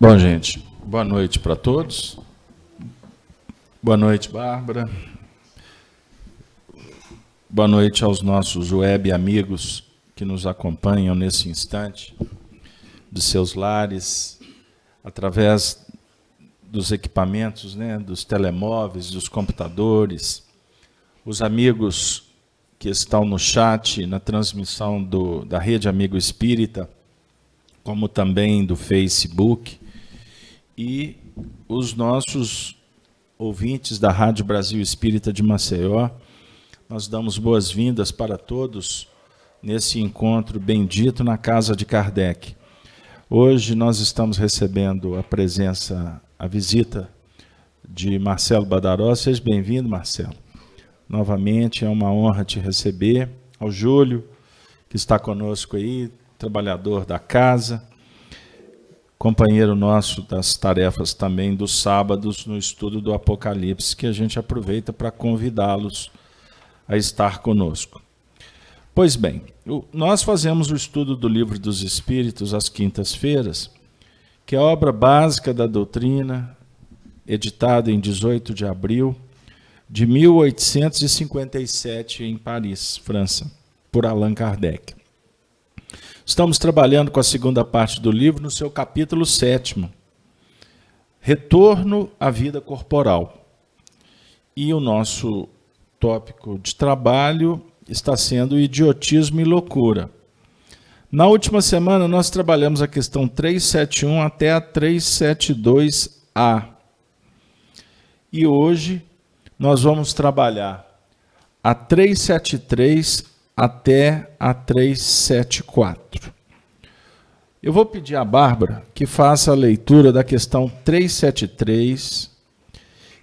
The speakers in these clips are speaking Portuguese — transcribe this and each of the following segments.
Bom, gente, boa noite para todos. Boa noite, Bárbara. Boa noite aos nossos web amigos que nos acompanham nesse instante, de seus lares, através dos equipamentos, dos telemóveis, dos computadores, os amigos que estão no chat, na transmissão da Rede Amigo Espírita, como também do Facebook, e os nossos ouvintes da Rádio Brasil Espírita de Maceió. Nós damos boas-vindas para todos nesse encontro bendito na Casa de Kardec. Hoje nós estamos recebendo a visita de Marcelo Badaró. Seja bem-vindo, Marcelo. Novamente, é uma honra te receber. Ao Júlio, que está conosco aí, trabalhador da casa, companheiro nosso das tarefas também dos sábados no estudo do Apocalipse, que a gente aproveita para convidá-los a estar conosco. Pois bem, nós fazemos o estudo do Livro dos Espíritos às quintas-feiras, que é a obra básica da doutrina, editada em 18 de abril de 1857 em Paris, França, por Allan Kardec. Estamos trabalhando com a segunda parte do livro no seu capítulo 7º, Retorno à Vida Corporal. E o nosso tópico de trabalho está sendo idiotismo e loucura. Na última semana nós trabalhamos a questão 371 até a 372A. E hoje nós vamos trabalhar a 373 até a 374. Eu vou pedir à Bárbara que faça a leitura da questão 373.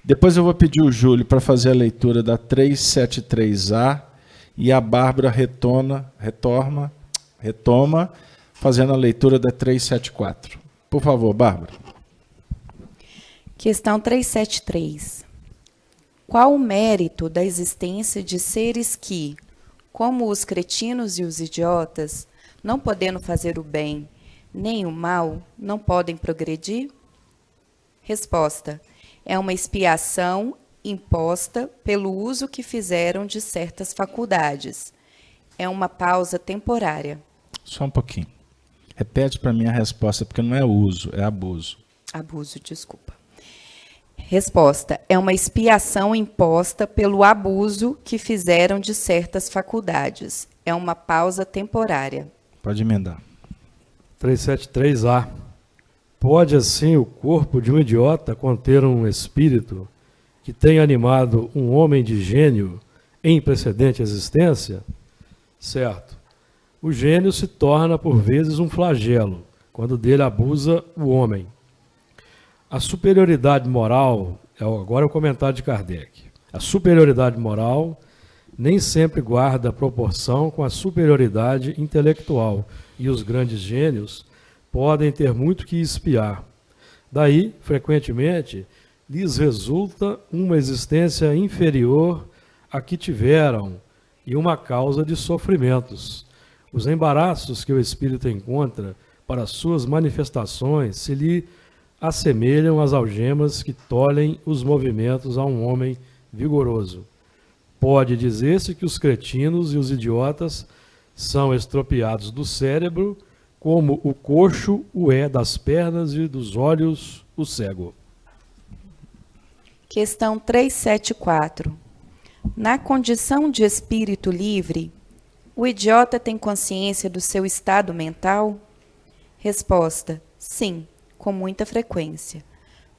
Depois eu vou pedir o Júlio para fazer a leitura da 373A e a Bárbara retoma fazendo a leitura da 374. Por favor, Bárbara. Questão 373. Qual o mérito da existência de seres que, como os cretinos e os idiotas, não podendo fazer o bem nem o mal, não podem progredir? Resposta: é uma expiação imposta pelo uso que fizeram de certas faculdades. É uma pausa temporária. Só um pouquinho. Repete para mim a resposta, porque não é uso, é abuso. Abuso, desculpa. Resposta: é uma expiação imposta pelo abuso que fizeram de certas faculdades. É uma pausa temporária. Pode emendar. 373A. Pode assim o corpo de um idiota conter um espírito que tenha animado um homem de gênio em precedente existência? Certo. O gênio se torna por vezes um flagelo, quando dele abusa o homem. A superioridade moral, agora é o comentário de Kardec, a superioridade moral nem sempre guarda proporção com a superioridade intelectual, e os grandes gênios podem ter muito que espiar. Daí, frequentemente, lhes resulta uma existência inferior à que tiveram e uma causa de sofrimentos. Os embaraços que o espírito encontra para suas manifestações se lhe assemelham às algemas que tolhem os movimentos a um homem vigoroso. Pode dizer-se que os cretinos e os idiotas são estropiados do cérebro, como o coxo o é das pernas e dos olhos o cego. Questão 374. Na condição de espírito livre, o idiota tem consciência do seu estado mental? Resposta: sim, com muita frequência.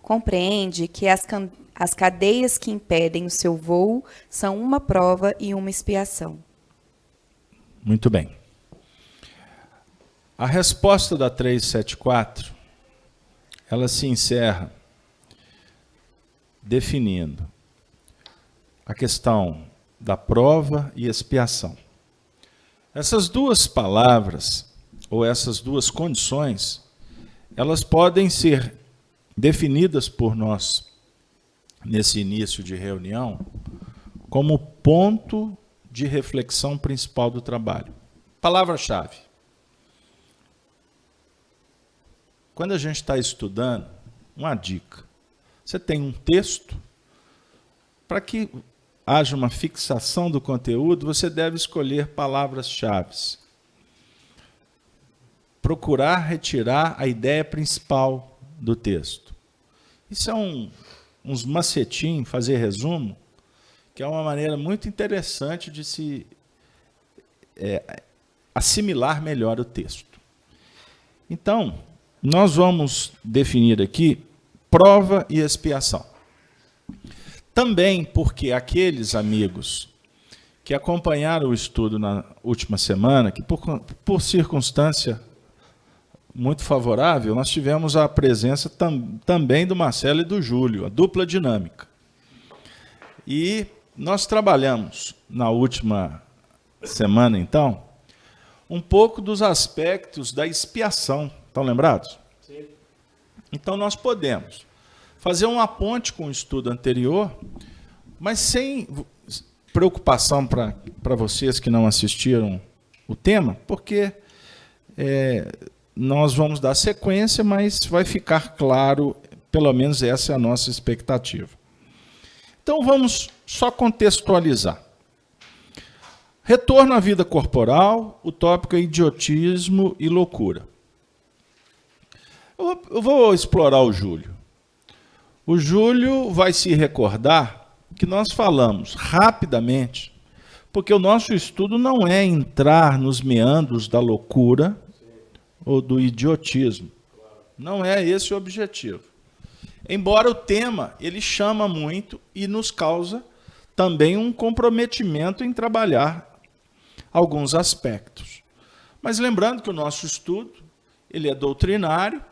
Compreende que as cadeias que impedem o seu voo são uma prova e uma expiação. Muito bem. A resposta da 374, ela se encerra definindo a questão da prova e expiação. Essas duas palavras, ou essas duas condições, elas podem ser definidas por nós, nesse início de reunião, como ponto de reflexão principal do trabalho. Palavra-chave: quando a gente está estudando, uma dica. Você tem um texto, para que haja uma fixação do conteúdo, você deve escolher palavras-chave. Procurar retirar a ideia principal do texto. Isso é uns macetinhos, fazer resumo, que é uma maneira muito interessante de se assimilar melhor o texto. Então, nós vamos definir aqui prova e expiação. Também porque aqueles amigos que acompanharam o estudo na última semana, que por circunstância muito favorável, nós tivemos a presença também do Marcelo e do Júlio, a dupla dinâmica. E nós trabalhamos na última semana, então, um pouco dos aspectos da expiação. Estão lembrados? Sim. Então, nós podemos fazer uma ponte com o estudo anterior, mas sem preocupação para vocês que não assistiram o tema, porque nós vamos dar sequência, mas vai ficar claro, pelo menos essa é a nossa expectativa. Então, vamos só contextualizar. Retorno à vida corporal, o tópico é idiotismo e loucura. Eu vou explorar o Júlio. O Júlio vai se recordar que nós falamos rapidamente, porque o nosso estudo não é entrar nos meandros da loucura ou do idiotismo. Não é esse o objetivo. Embora o tema ele chama muito e nos causa também um comprometimento em trabalhar alguns aspectos. Mas lembrando que o nosso estudo ele é doutrinário,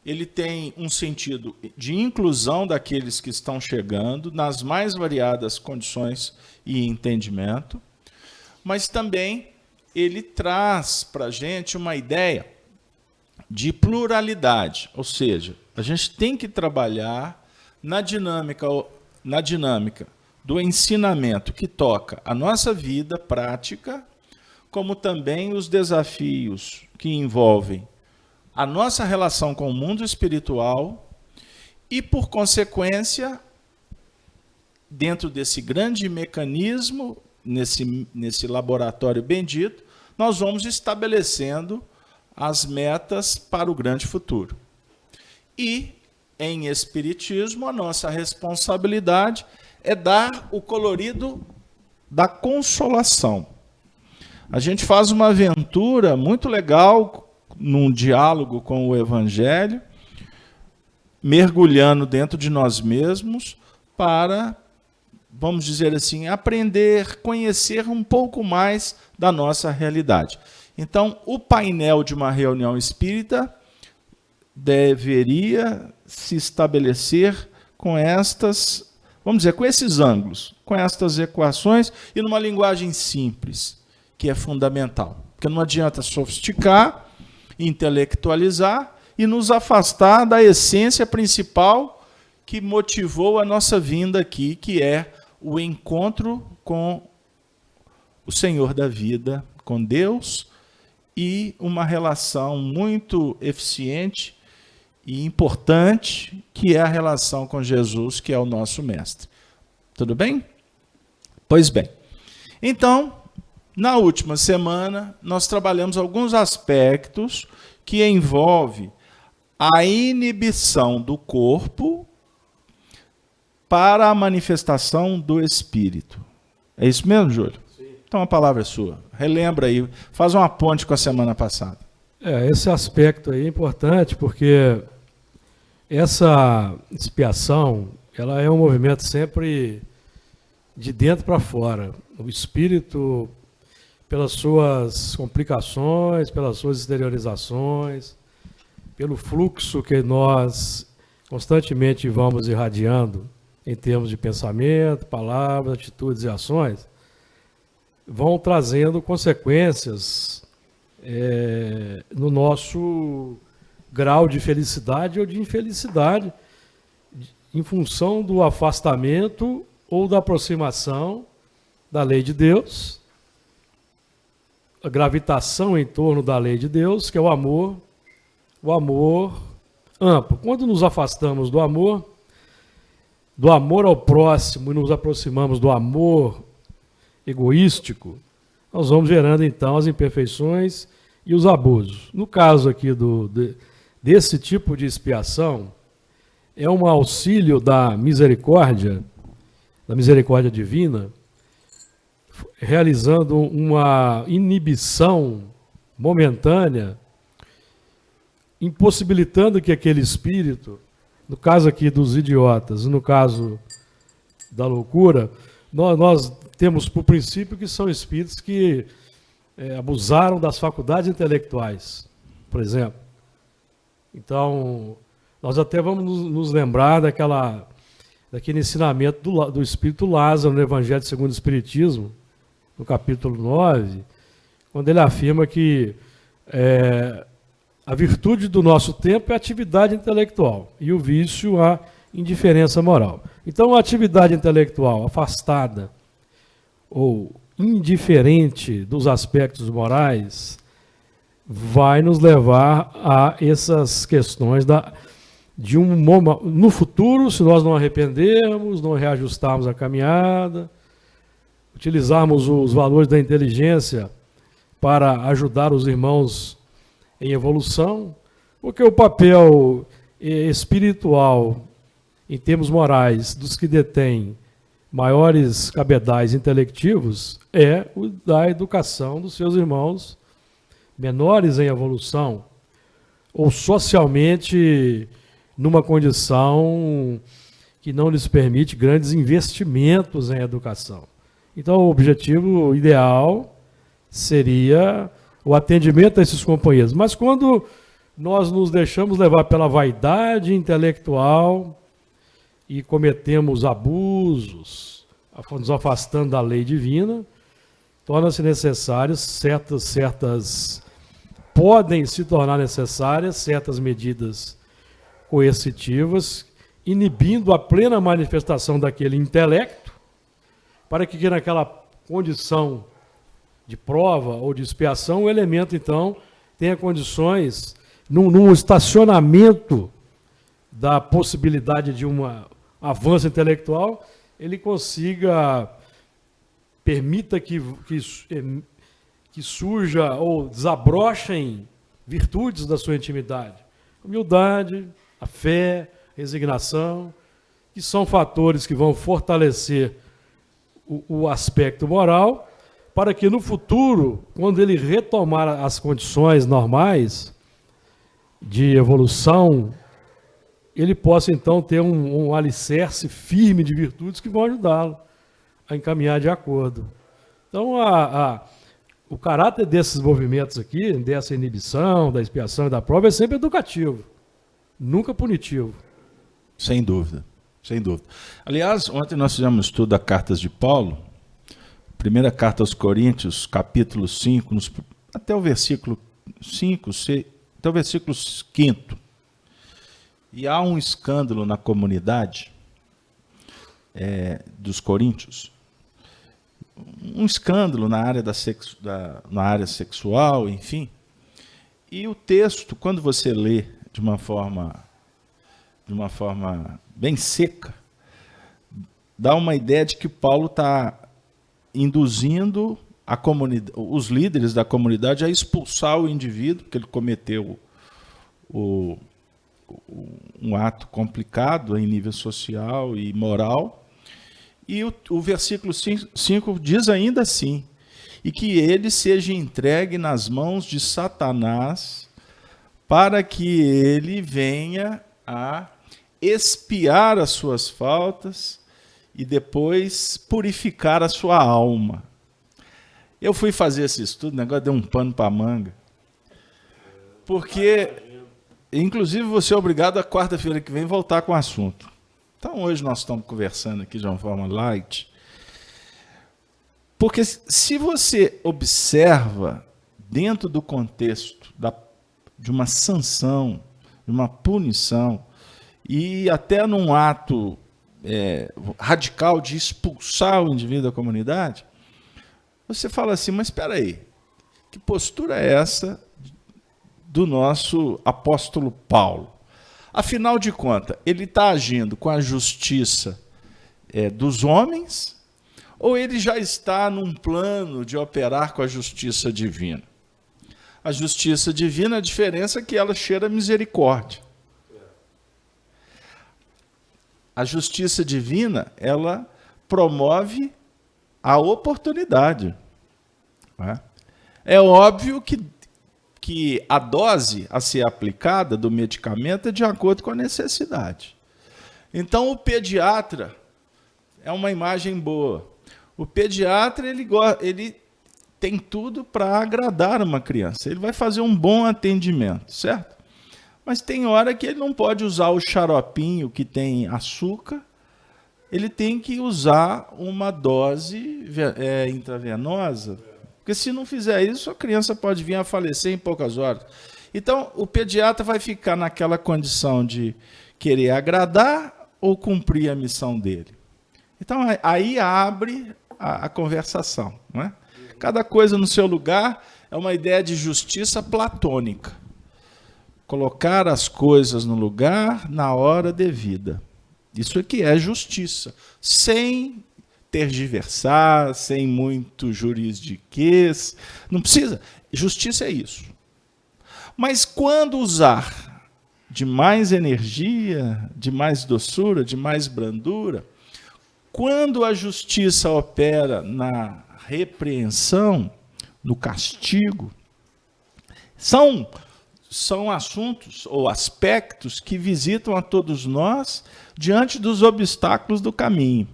ele tem um sentido de inclusão daqueles que estão chegando nas mais variadas condições e entendimento, mas também ele traz para a gente uma ideia de pluralidade, ou seja, a gente tem que trabalhar na dinâmica do ensinamento que toca a nossa vida prática, como também os desafios que envolvem a nossa relação com o mundo espiritual e, por consequência, dentro desse grande mecanismo, nesse laboratório bendito, nós vamos estabelecendo as metas para o grande futuro. E, em Espiritismo, a nossa responsabilidade é dar o colorido da consolação. A gente faz uma aventura muito legal num diálogo com o Evangelho, mergulhando dentro de nós mesmos para, vamos dizer assim, aprender, conhecer um pouco mais da nossa realidade. Então, o painel de uma reunião espírita deveria se estabelecer com estas, vamos dizer, com esses ângulos, com estas equações e numa linguagem simples, que é fundamental. Porque não adianta sofisticar, intelectualizar e nos afastar da essência principal que motivou a nossa vinda aqui, que é o encontro com o Senhor da vida, com Deus, e uma relação muito eficiente e importante, que é a relação com Jesus, que é o nosso mestre. Tudo bem? Pois bem. Então, na última semana, nós trabalhamos alguns aspectos que envolvem a inibição do corpo para a manifestação do espírito. É isso mesmo, Júlio? Sim. Então a palavra é sua. Relembra aí, faz uma ponte com a semana passada. Esse aspecto aí é importante porque essa expiação, ela é um movimento sempre de dentro para fora. O espírito, pelas suas complicações, pelas suas exteriorizações, pelo fluxo que nós constantemente vamos irradiando em termos de pensamento, palavras, atitudes e ações, vão trazendo consequências no nosso grau de felicidade ou de infelicidade, em função do afastamento ou da aproximação da lei de Deus, a gravitação em torno da lei de Deus, que é o amor amplo. Quando nos afastamos do amor ao próximo e nos aproximamos do amor egoístico, nós vamos gerando então as imperfeições e os abusos. No caso aqui desse tipo de expiação, é um auxílio da misericórdia divina, realizando uma inibição momentânea, impossibilitando que aquele espírito, no caso aqui dos idiotas, no caso da loucura, nós temos por princípio que são espíritos que abusaram das faculdades intelectuais, por exemplo. Então, nós até vamos nos lembrar daquele ensinamento do Espírito Lázaro no Evangelho segundo o Espiritismo, no capítulo 9, quando ele afirma que a virtude do nosso tempo é a atividade intelectual e o vício a indiferença moral. Então, a atividade intelectual afastada ou indiferente dos aspectos morais vai nos levar a essas questões no futuro, se nós não arrependermos, não reajustarmos a caminhada, utilizarmos os valores da inteligência para ajudar os irmãos em evolução, porque o papel espiritual, em termos morais, dos que detêm maiores cabedais intelectivos é o da educação dos seus irmãos menores em evolução, ou socialmente numa condição que não lhes permite grandes investimentos em educação. Então, o objetivo ideal seria o atendimento a esses companheiros. Mas quando nós nos deixamos levar pela vaidade intelectual e cometemos abusos, nos afastando da lei divina, torna-se necessários podem se tornar necessárias certas medidas coercitivas, inibindo a plena manifestação daquele intelecto, para que naquela condição de prova ou de expiação, o elemento, então, tenha condições, num estacionamento da possibilidade de um avanço intelectual, ele permita que surja ou desabrochem virtudes da sua intimidade. Humildade, a fé, resignação, que são fatores que vão fortalecer o aspecto moral, para que no futuro, quando ele retomar as condições normais de evolução, ele possa então ter um alicerce firme de virtudes que vão ajudá-lo a encaminhar de acordo. Então, o caráter desses movimentos aqui, dessa inibição, da expiação e da prova, é sempre educativo, nunca punitivo. Sem dúvida, sem dúvida. Aliás, ontem nós fizemos um estudo da Cartas de Paulo, primeira carta aos Coríntios, capítulo 5, até o versículo 5, até o versículo 5. E há um escândalo na comunidade dos coríntios, um escândalo na área, na área sexual, enfim. E o texto, quando você lê de uma forma bem seca, dá uma ideia de que Paulo está induzindo os líderes da comunidade a expulsar o indivíduo, porque ele cometeu um ato complicado em nível social e moral. E o versículo 5 diz ainda assim, e que ele seja entregue nas mãos de Satanás, para que ele venha a expiar as suas faltas e depois purificar a sua alma. Eu fui fazer esse estudo, o negócio deu um pano para a manga, porque, inclusive, você é obrigado a quarta-feira que vem voltar com o assunto. Então, hoje nós estamos conversando aqui de uma forma light, porque se você observa dentro do contexto de uma sanção, de uma punição, e até num ato radical de expulsar o indivíduo da comunidade, você fala assim, mas espera aí, que postura é essa do nosso apóstolo Paulo? Afinal de contas, ele está agindo com a justiça dos homens, ou ele já está num plano de operar com a justiça divina? A justiça divina, a diferença é que ela cheira misericórdia. A justiça divina, ela promove a oportunidade. É óbvio que a dose a ser aplicada do medicamento é de acordo com a necessidade. Então, o pediatra é uma imagem boa. O pediatra, ele tem tudo para agradar uma criança. Ele vai fazer um bom atendimento, certo? Mas tem hora que ele não pode usar o xaropinho que tem açúcar, ele tem que usar uma dose intravenosa, porque se não fizer isso, a criança pode vir a falecer em poucas horas. Então, o pediatra vai ficar naquela condição de querer agradar ou cumprir a missão dele. Então, aí abre a conversação, não é? Cada coisa no seu lugar é uma ideia de justiça platônica. Colocar as coisas no lugar na hora devida. Isso é que é justiça, sem tergiversar, sem muito juridiquês. Não precisa. Justiça é isso. Mas quando usar de mais energia, de mais doçura, de mais brandura, quando a justiça opera na repreensão, no castigo, são assuntos ou aspectos que visitam a todos nós diante dos obstáculos do caminho.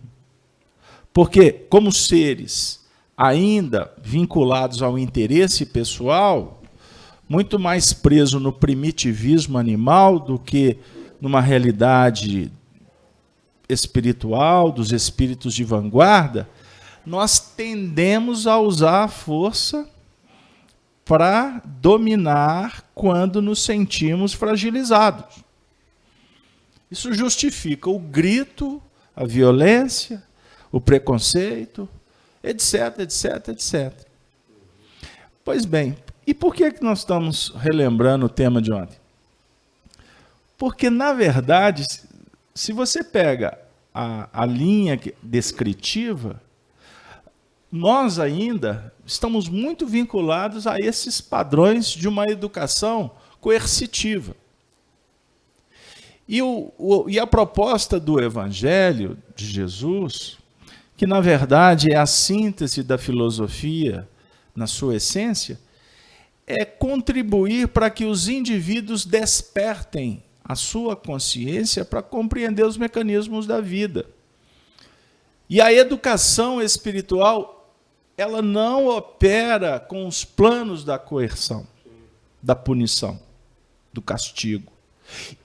Porque, como seres ainda vinculados ao interesse pessoal, muito mais preso no primitivismo animal do que numa realidade espiritual, dos espíritos de vanguarda, nós tendemos a usar a força para dominar quando nos sentimos fragilizados. Isso justifica o grito, a violência, o preconceito, etc, etc, etc. Pois bem, e por que nós estamos relembrando o tema de ontem? Porque, na verdade, se você pega a linha descritiva, nós ainda estamos muito vinculados a esses padrões de uma educação coercitiva. E a proposta do Evangelho de Jesus, que na verdade é a síntese da filosofia na sua essência, é contribuir para que os indivíduos despertem a sua consciência para compreender os mecanismos da vida. E a educação espiritual, ela não opera com os planos da coerção, da punição, do castigo,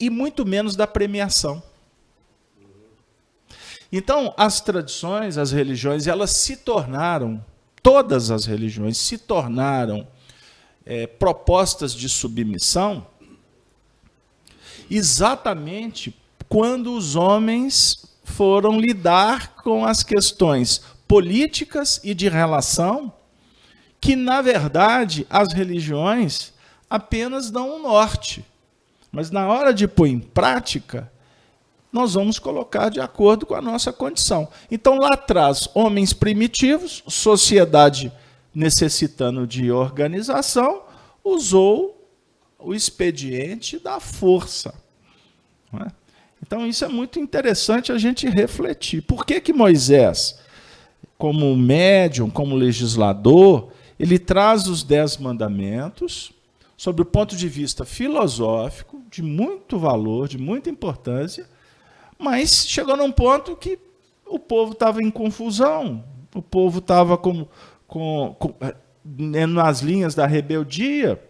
e muito menos da premiação. Então, as tradições, as religiões, elas se tornaram, todas as religiões se tornaram propostas de submissão exatamente quando os homens foram lidar com as questões políticas e de relação, que, na verdade, as religiões apenas dão um norte. Mas, na hora de pôr em prática, nós vamos colocar de acordo com a nossa condição. Então, lá atrás, homens primitivos, sociedade necessitando de organização, usou o expediente da força. Não é? Então, isso é muito interessante a gente refletir. Por que Moisés, como médium, como legislador, ele traz os 10 mandamentos sob o ponto de vista filosófico, de muito valor, de muita importância, mas chegou num ponto que o povo estava em confusão, o povo estava nas linhas da rebeldia,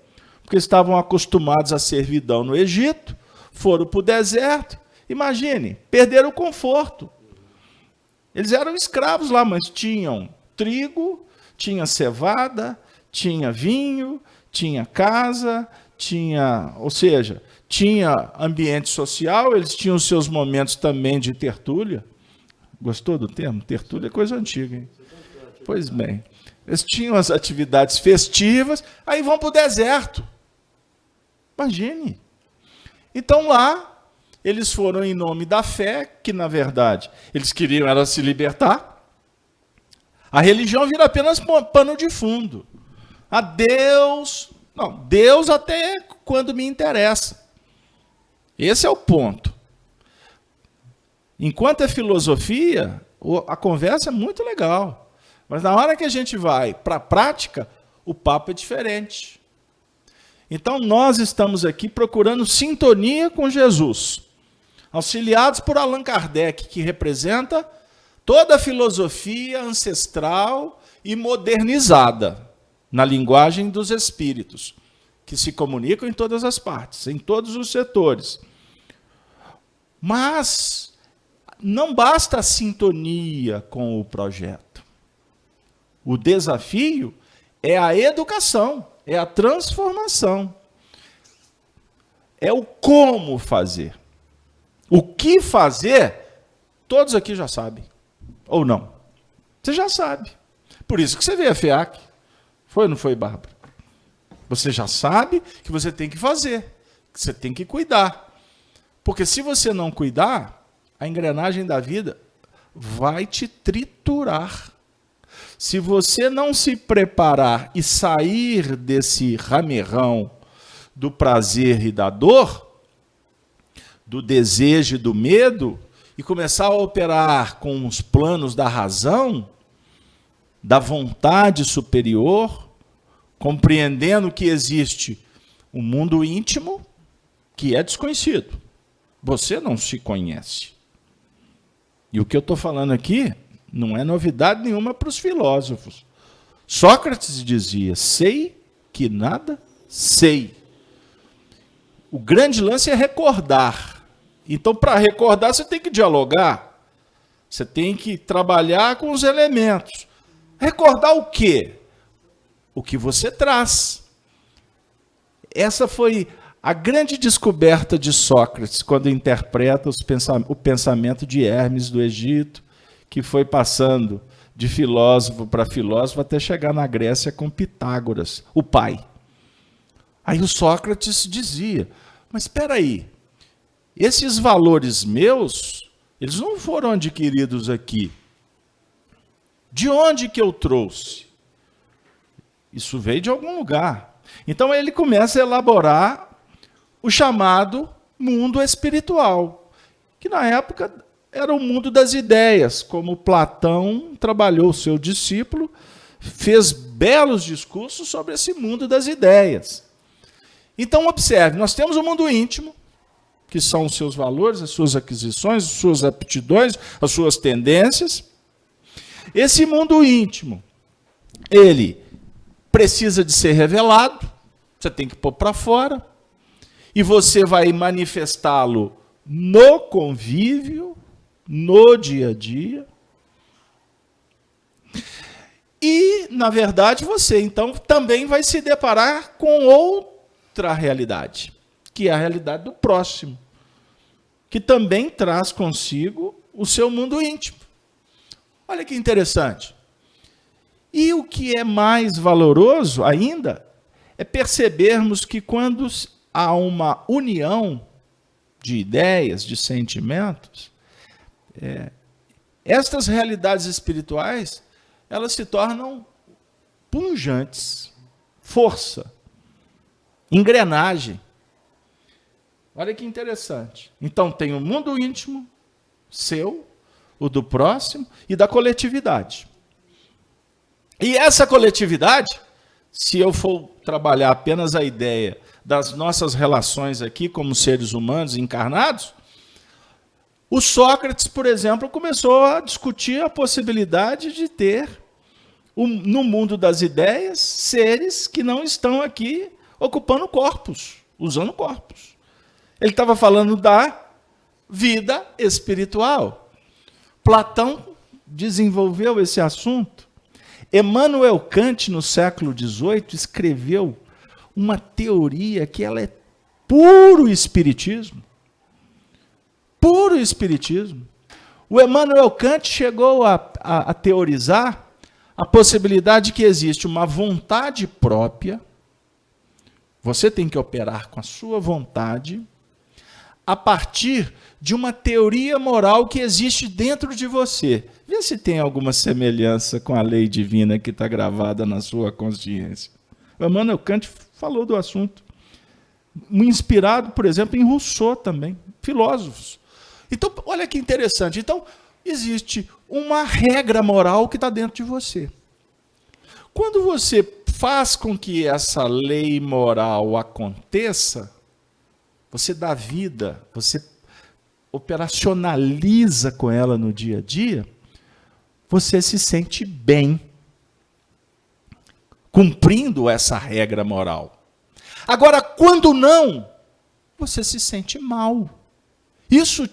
porque estavam acostumados à servidão no Egito, foram para o deserto. Imagine, perderam o conforto. Eles eram escravos lá, mas tinham trigo, tinha cevada, tinha vinho, tinha casa, ou seja, tinha ambiente social, eles tinham os seus momentos também de tertúlia. Gostou do termo? Tertúlia é coisa antiga, hein? Pois bem, eles tinham as atividades festivas, aí vão para o deserto. Imagine. Então lá, eles foram em nome da fé, que na verdade eles queriam era se libertar. A religião vira apenas pano de fundo. A Deus, não, Deus até quando me interessa. Esse é o ponto. Enquanto é filosofia, a conversa é muito legal. Mas na hora que a gente vai para a prática, o papo é diferente. Então nós estamos aqui procurando sintonia com Jesus, auxiliados por Allan Kardec, que representa toda a filosofia ancestral e modernizada na linguagem dos espíritos, que se comunicam em todas as partes, em todos os setores. Mas não basta a sintonia com o projeto. O desafio é a educação, é a transformação. É o como fazer. O que fazer, todos aqui já sabem. Ou não? Você já sabe. Por isso que você veio a FEAC. Foi ou não foi, Bárbara? Você já sabe que você tem que fazer, que você tem que cuidar. Porque se você não cuidar, a engrenagem da vida vai te triturar. Se você não se preparar e sair desse ramerrão do prazer e da dor, do desejo e do medo, e começar a operar com os planos da razão, da vontade superior, compreendendo que existe um mundo íntimo que é desconhecido. Você não se conhece. E o que eu estou falando aqui não é novidade nenhuma para os filósofos. Sócrates dizia, sei que nada sei. O grande lance é recordar. Então, para recordar, você tem que dialogar. Você tem que trabalhar com os elementos. Recordar o quê? O que você traz. Essa foi a grande descoberta de Sócrates, quando interpreta o pensamento de Hermes do Egito, que foi passando de filósofo para filósofo até chegar na Grécia com Pitágoras, o pai. Aí o Sócrates dizia, mas espera aí, esses valores meus, eles não foram adquiridos aqui. De onde que eu trouxe? Isso veio de algum lugar. Então ele começa a elaborar o chamado mundo espiritual, que na época era o mundo das ideias, como Platão trabalhou o seu discípulo, fez belos discursos sobre esse mundo das ideias. Então observe, nós temos o mundo íntimo, que são os seus valores, as suas aquisições, as suas aptidões, as suas tendências. Esse mundo íntimo, ele precisa de ser revelado, você tem que pôr para fora, e você vai manifestá-lo no convívio, no dia a dia. E, na verdade, você, então, também vai se deparar com outra realidade, que é a realidade do próximo, que também traz consigo o seu mundo íntimo. Olha que interessante. E o que é mais valoroso ainda é percebermos que quando há uma união de ideias, de sentimentos, estas realidades espirituais, elas se tornam punjantes, força, engrenagem. Olha que interessante. Então tem o mundo íntimo, seu, o do próximo e da coletividade. E essa coletividade, se eu for trabalhar apenas a ideia das nossas relações aqui como seres humanos encarnados, o Sócrates, por exemplo, começou a discutir a possibilidade de ter, no mundo das ideias, seres que não estão aqui ocupando corpos, usando corpos. Ele estava falando da vida espiritual. Platão desenvolveu esse assunto. Immanuel Kant, no século XVIII, escreveu uma teoria que ela é puro espiritismo. Puro espiritismo. O Immanuel Kant chegou a teorizar a possibilidade que existe uma vontade própria, você tem que operar com a sua vontade, a partir de uma teoria moral que existe dentro de você. Vê se tem alguma semelhança com a lei divina que está gravada na sua consciência. Immanuel Kant falou do assunto. Inspirado, por exemplo, em Rousseau também, filósofos. Então, olha que interessante. Então, existe uma regra moral que está dentro de você. Quando você faz com que essa lei moral aconteça, você dá vida, você operacionaliza com ela no dia a dia, você se sente bem, cumprindo essa regra moral. Agora, quando não, você se sente mal. Isso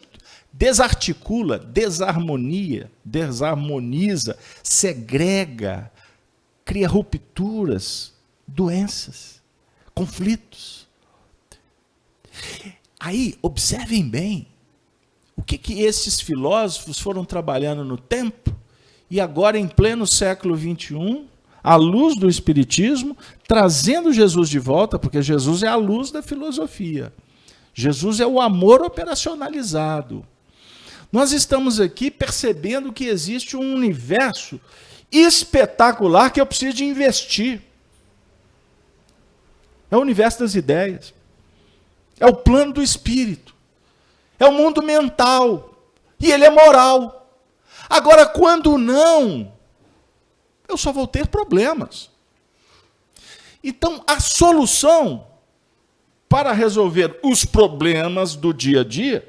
desarticula, desarmoniza, segrega, cria rupturas, doenças, conflitos. Aí, observem bem, o que esses filósofos foram trabalhando no tempo, e agora, em pleno século XXI, à luz do Espiritismo, trazendo Jesus de volta, porque Jesus é a luz da filosofia. Jesus é o amor operacionalizado. Nós estamos aqui percebendo que existe um universo espetacular que eu preciso de investir. É o universo das ideias. É o plano do espírito. É o mundo mental. E ele é moral. Agora, quando não, eu só vou ter problemas. Então, a solução para resolver os problemas do dia a dia,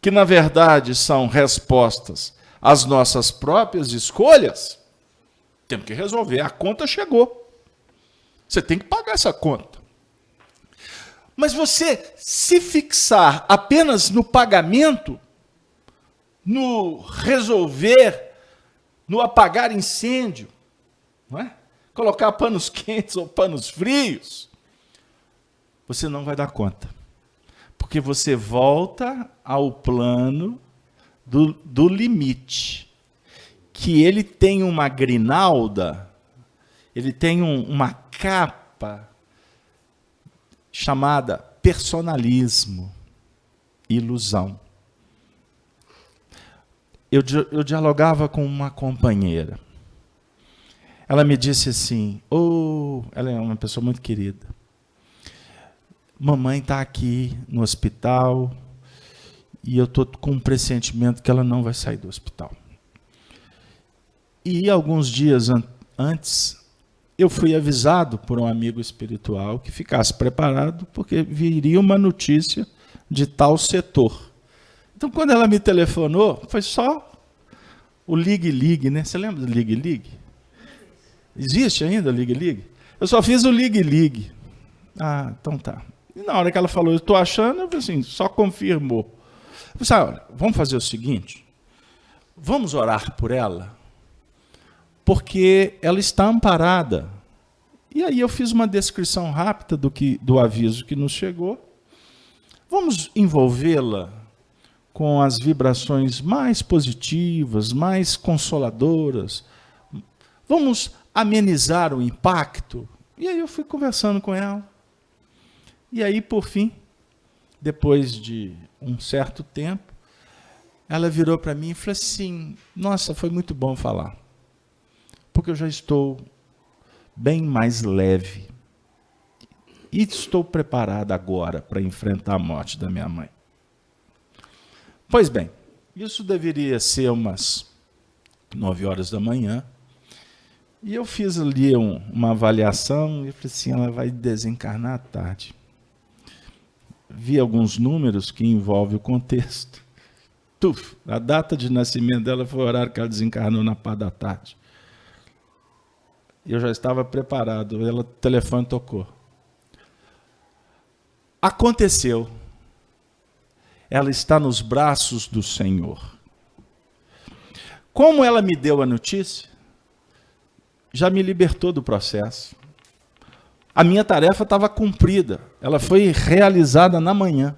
que na verdade são respostas às nossas próprias escolhas, temos que resolver. A conta chegou. Você tem que pagar essa conta. Mas você se fixar apenas no pagamento, no resolver, no apagar incêndio, não é? Colocar panos quentes ou panos frios, você não vai dar conta. Porque você volta ao plano do limite. Que ele tem uma grinalda, ele tem uma capa chamada personalismo, ilusão. Eu dialogava com uma companheira. Ela me disse assim, ela é uma pessoa muito querida. Mamãe está aqui no hospital e eu estou com um pressentimento que ela não vai sair do hospital. E alguns dias antes, eu fui avisado por um amigo espiritual que ficasse preparado, porque viria uma notícia de tal setor. Então, quando ela me telefonou, foi só o ligue-ligue, né? Você lembra do ligue-ligue? Existe ainda o ligue-ligue? Eu só fiz o ligue-ligue. Ah, então tá. E na hora que ela falou, eu estou achando, eu falei assim, só confirmou. Eu falei, olha, vamos fazer o seguinte, vamos orar por ela, porque ela está amparada. E aí eu fiz uma descrição rápida do aviso que nos chegou. Vamos envolvê-la com as vibrações mais positivas, mais consoladoras. Vamos amenizar o impacto. E aí eu fui conversando com ela. E aí, por fim, depois de um certo tempo, ela virou para mim e falou assim, nossa, foi muito bom falar, porque eu já estou bem mais leve e estou preparada agora para enfrentar a morte da minha mãe. Pois bem, isso deveria ser umas 9 horas da manhã, e eu fiz ali uma avaliação e falei assim, ela vai desencarnar à tarde. Vi alguns números que envolvem o contexto. A data de nascimento dela foi o horário que ela desencarnou na parte da tarde. Eu já estava preparado, o telefone tocou. Aconteceu. Ela está nos braços do Senhor. Como ela me deu a notícia, já me libertou do processo. A minha tarefa estava cumprida, ela foi realizada na manhã.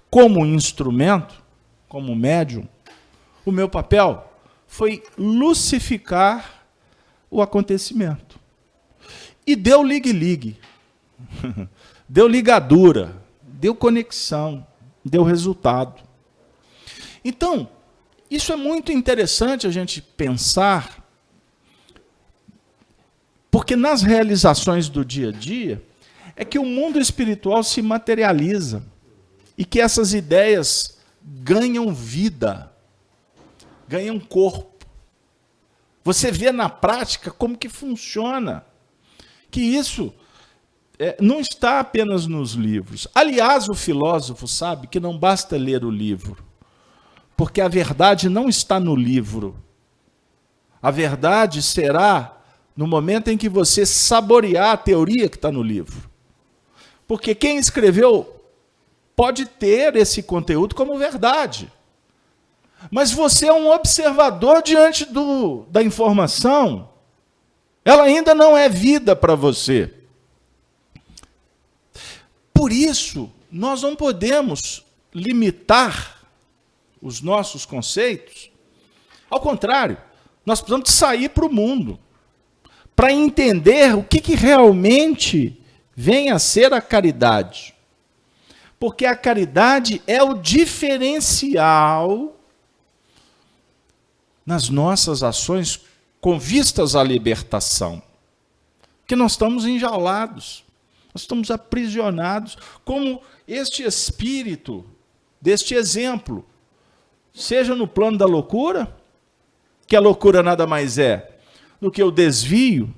Como instrumento, como médium, o meu papel foi lucificar o acontecimento. E deu ligue-ligue, deu ligadura, deu conexão, deu resultado. Então, isso é muito interessante a gente pensar, porque nas realizações do dia a dia, é que o mundo espiritual se materializa e que essas ideias ganham vida, ganham corpo. Você vê na prática como que funciona, que isso não está apenas nos livros. Aliás, o filósofo sabe que não basta ler o livro, porque a verdade não está no livro. A verdade será no momento em que você saborear a teoria que está no livro. Porque quem escreveu pode ter esse conteúdo como verdade. Mas você é um observador diante da informação. Ela ainda não é vida para você. Por isso, nós não podemos limitar os nossos conceitos. Ao contrário, nós precisamos sair para o mundo, para entender o que realmente vem a ser a caridade. Porque a caridade é o diferencial nas nossas ações com vistas à libertação. Porque nós estamos enjaulados, nós estamos aprisionados, como este espírito deste exemplo, seja no plano da loucura, que a loucura nada mais é do que o desvio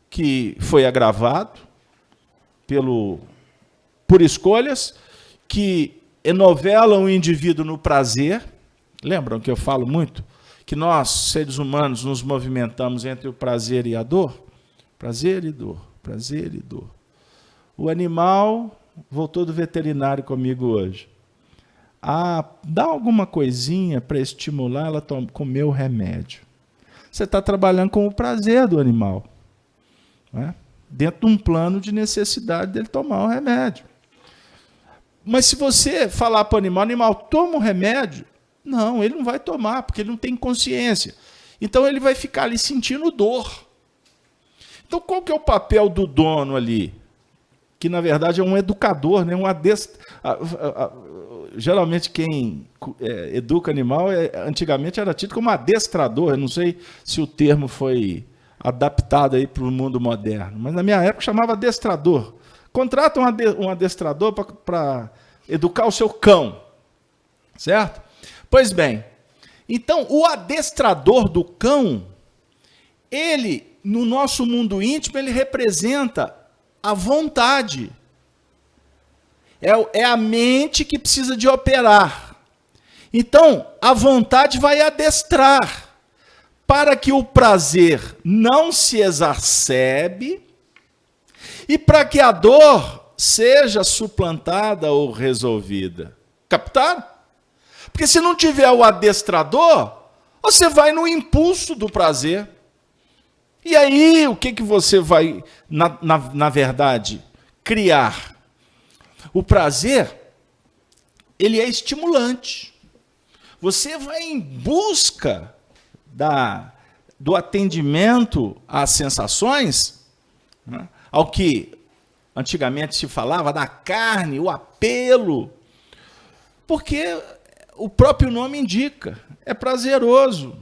que foi agravado por escolhas que enovelam o indivíduo no prazer. Lembram que eu falo muito? Que nós, seres humanos, nos movimentamos entre o prazer e a dor? Prazer e dor, prazer e dor. O animal voltou do veterinário comigo hoje. Dá alguma coisinha para estimular ela a comer o remédio. Você está trabalhando com o prazer do animal, não é? Dentro de um plano de necessidade dele tomar o remédio. Mas se você falar para o animal, toma o remédio, não, ele não vai tomar, porque ele não tem consciência. Então ele vai ficar ali sentindo dor. Então qual que é o papel do dono ali? Que na verdade é um educador, né? Geralmente quem educa animal, antigamente era tido como adestrador. Eu não sei se o termo foi adaptado aí para o mundo moderno, mas na minha época chamava adestrador. Contrata um adestrador para educar o seu cão, certo? Pois bem, então o adestrador do cão, ele, no nosso mundo íntimo, ele representa a vontade. É a mente que precisa de operar. Então, a vontade vai adestrar para que o prazer não se exacerbe e para que a dor seja suplantada ou resolvida. Captaram? Porque se não tiver o adestrador, você vai no impulso do prazer. E aí, o que você vai, na verdade, criar? O prazer, ele é estimulante. Você vai em busca do atendimento às sensações, né, ao que antigamente se falava da carne, o apelo, porque o próprio nome indica, é prazeroso.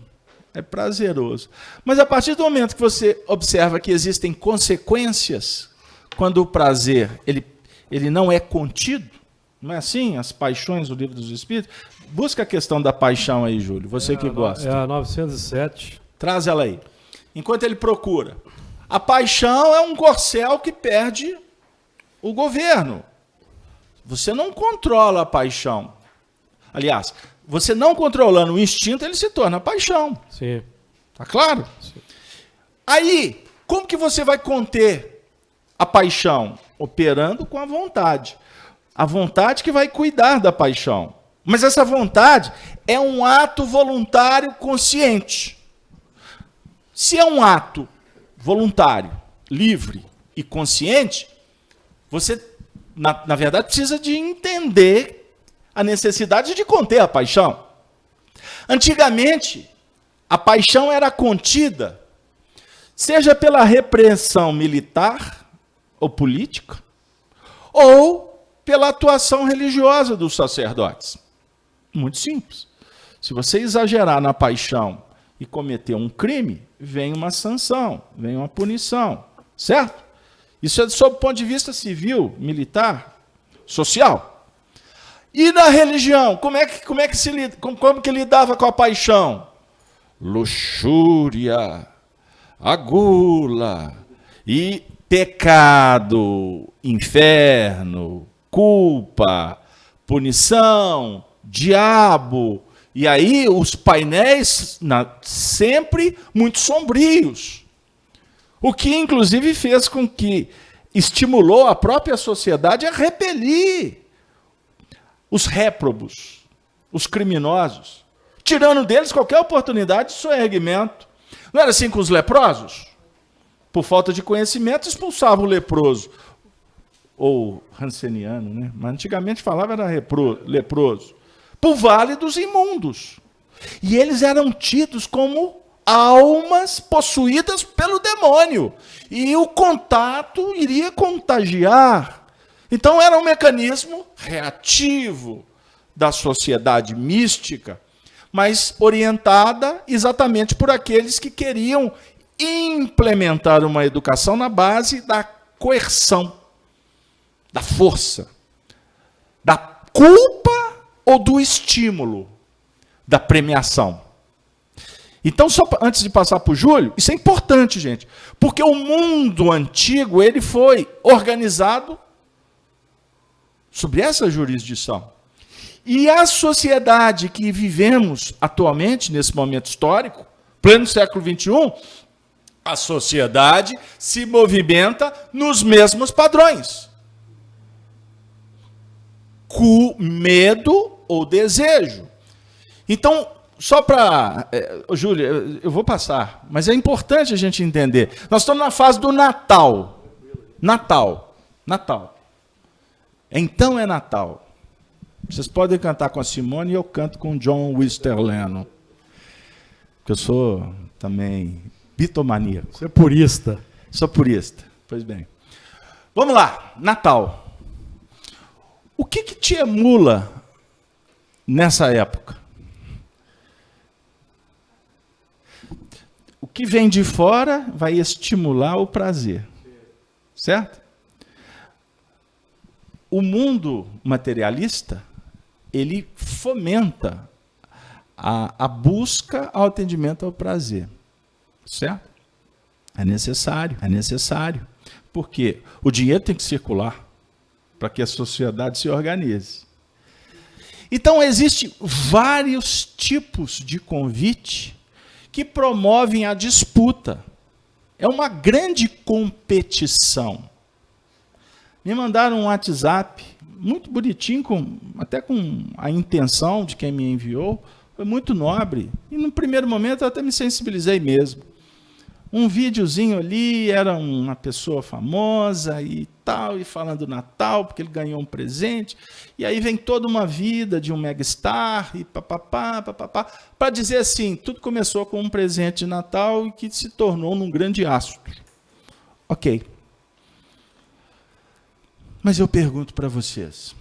É prazeroso. Mas a partir do momento que você observa que existem consequências, quando o prazer ele não é contido, não é assim? As paixões do Livro dos Espíritos. Busca a questão da paixão aí, Júlio, você que gosta. É a 907. Traz ela aí. Enquanto ele procura. A paixão é um corcel que perde o governo. Você não controla a paixão. Aliás, você não controlando o instinto, ele se torna paixão. Sim. Tá claro? Sim. Aí, como que você vai conter a paixão? Operando com a vontade. A vontade que vai cuidar da paixão. Mas essa vontade é um ato voluntário consciente. Se é um ato voluntário, livre e consciente, você, na verdade, precisa de entender a necessidade de conter a paixão. Antigamente, a paixão era contida, seja pela repressão militar ou política, ou pela atuação religiosa dos sacerdotes. Muito simples. Se você exagerar na paixão e cometer um crime, vem uma sanção, vem uma punição, certo? Isso é sob o ponto de vista civil, militar, social. E na religião, como que lidava com a paixão? Luxúria, a gula e pecado, inferno, culpa, punição, diabo. E aí os painéis sempre muito sombrios. O que, inclusive, fez com que estimulou a própria sociedade a repelir os réprobos, os criminosos, tirando deles qualquer oportunidade de soerguimento. Não era assim com os leprosos? Por falta de conhecimento, expulsavam o leproso. Ou ranceniano, né? Mas antigamente falava era leproso. Por vale dos imundos. E eles eram tidos como almas possuídas pelo demônio. E o contato iria contagiar. Então era um mecanismo reativo da sociedade mística, mas orientada exatamente por aqueles que queriam implementar uma educação na base da coerção, da força, da culpa ou do estímulo, da premiação. Então, só antes de passar para o Júlio, isso é importante, gente, porque o mundo antigo ele foi organizado sobre essa jurisdição. E a sociedade que vivemos atualmente, nesse momento histórico, pleno século XXI, a sociedade se movimenta nos mesmos padrões. Com medo ou desejo. Então, só para... Júlia, eu vou passar, mas é importante a gente entender. Nós estamos na fase do Natal. Natal. Então é Natal. Vocês podem cantar com a Simone e eu canto com o John Wisterleno. Porque eu sou também bitomaníaco. Você é purista. Sou purista. Pois bem. Vamos lá. Natal. O que te emula nessa época? O que vem de fora vai estimular o prazer. Certo? O mundo materialista, ele fomenta a busca ao atendimento ao prazer. Certo? É necessário. Porque o dinheiro tem que circular para que a sociedade se organize. Então, existem vários tipos de convite que promovem a disputa. É uma grande competição. Me mandaram um WhatsApp, muito bonitinho, até com a intenção de quem me enviou, foi muito nobre. E, no primeiro momento, eu até me sensibilizei mesmo. Um videozinho ali, era uma pessoa famosa e tal, e falando Natal, porque ele ganhou um presente. E aí vem toda uma vida de um megastar, e papapá, para dizer assim, tudo começou com um presente de Natal e que se tornou num grande astro. Ok. Mas eu pergunto para vocês,